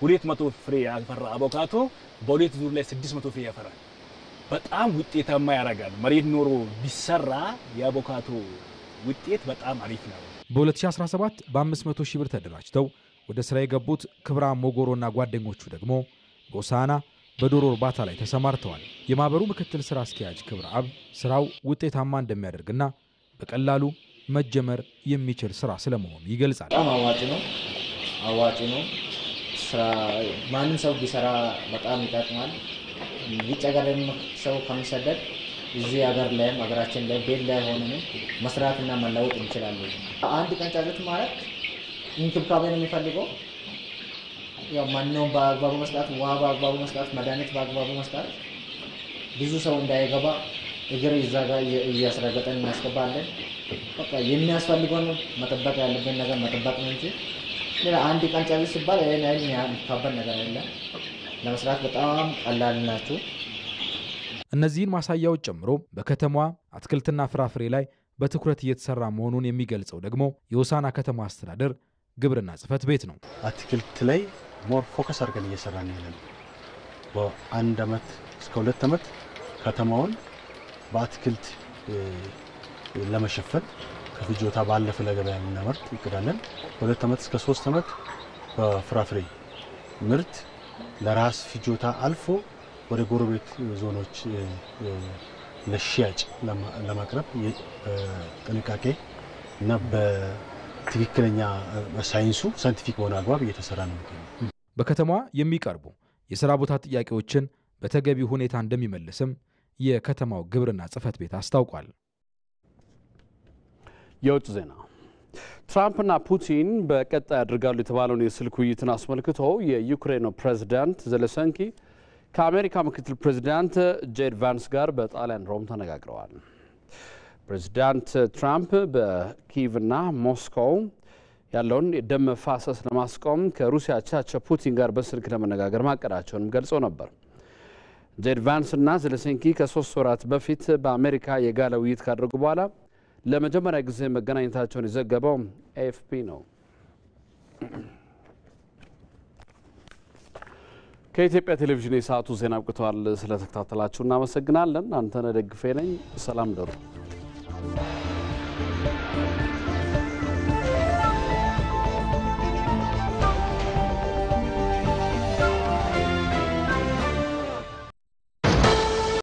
Speaker 26: 200 ፍሬ ያፈራ አቮካዶ በሁለት ዙር ላይ 600 ፍሬ ያፈራል። በጣም ውጤታማ ያደርጋል። መሬት ኖሮ ቢሰራ የአቮካዶ ውጤት በጣም አሪፍ ነው።
Speaker 8: በ2017 በ500 ሺህ ብር ተደራጅተው ወደ ስራ የገቡት ክብራ ሞጎሮና ጓደኞቹ ደግሞ በሆሳና በዶሮ እርባታ ላይ ተሰማርተዋል። የማህበሩ ምክትል ስራ አስኪያጅ ክብራ አብ ስራው ውጤታማ እንደሚያደርግና በቀላሉ መጀመር የሚችል ስራ ስለመሆኑ ይገልጻል።
Speaker 27: በጣም አዋጭ ነው። ስራ ማንም ሰው ቢሰራ በጣም ይጠቅማል። ውጭ ሀገር ሰው ከሚሰደድ እዚህ ሀገር ላይም ሀገራችን ላይ ቤት ላይ ሆነን መስራትና መለወጥ እንችላለን። አንድ ቀን ጫጩት ማለት እንክብካቤ ነው የሚፈልገው። ያው ማንኛውም በአግባቡ መስጠት፣ ውሃ በአግባቡ መስጠት፣ መድኃኒት በአግባቡ መስጠት፣ ብዙ ሰው እንዳይገባ እግር እዛ ጋር እያስረገጠን እናስገባለን። በቃ የሚያስፈልገውን መጠበቅ ያለብን ነገር መጠበቅ ነው እንጂ ሌላ አንድ ቀን ጨርስ ሲባል ያህል ከባድ ነገር የለም። ለመስራት በጣም ቀላል ናቸው።
Speaker 8: እነዚህን ማሳያዎች ጨምሮ በከተማዋ አትክልትና ፍራፍሬ ላይ በትኩረት እየተሰራ መሆኑን የሚገልጸው ደግሞ የሆሳዕና ከተማ አስተዳደር ግብርና ጽሕፈት ቤት ነው።
Speaker 9: አትክልት ላይ ሞር ፎከስ አድርገን እየሰራን ያለነው በአንድ ዓመት እስከ 2 ዓመት ከተማውን በአትክልት ለመሸፈን ከፍጆታ ባለፈ ለገበያ የምናመርት ይቀዳለን። በ2 ዓመት እስከ 3 ዓመት በፍራፍሬ ምርት ለራስ ፍጆታ አልፎ ወደ ጎረቤት ዞኖች ለሽያጭ ለማቅረብ ጥንቃቄ እና በትክክለኛ ሳይንሱ ሳይንቲፊክ በሆነ አግባብ እየተሰራ ነው።
Speaker 8: በከተማዋ የሚቀርቡ የሥራ ቦታ ጥያቄዎችን በተገቢ ሁኔታ እንደሚመልስም የከተማው ግብርና ጽሕፈት ቤት አስታውቋል።
Speaker 1: የውጭ ዜና ትራምፕና ፑቲን በቀጣይ ያደርጋሉ የተባለውን የስልክ ውይይትን አስመልክቶ የዩክሬኑ ፕሬዝዳንት ዘለንስኪ ከአሜሪካ ምክትል ፕሬዝዳንት ጄድ ቫንስ ጋር በጣሊያን ሮም ተነጋግረዋል። ፕሬዝዳንት ትራምፕ በኪቭና ሞስኮው ያለውን የደም መፋሰስ ለማስቆም ከሩሲያ አቻቸው ፑቲን ጋር በስልክ ለመነጋገር ማቀዳቸውንም ገልጸው ነበር። ጄድ ቫንስና ዘለንስኪ ከ3 ወራት በፊት በአሜሪካ የጋለ ውይይት ካደረጉ በኋላ ለመጀመሪያ ጊዜ መገናኘታቸውን የዘገበው ኤኤፍፒ ነው። ከኢትዮጵያ ቴሌቪዥን የሰዓቱ ዜና አብቅተዋል። ስለተከታተላችሁ እናመሰግናለን። አንተነህ ደግፌ ነኝ። ሰላም ደሩ።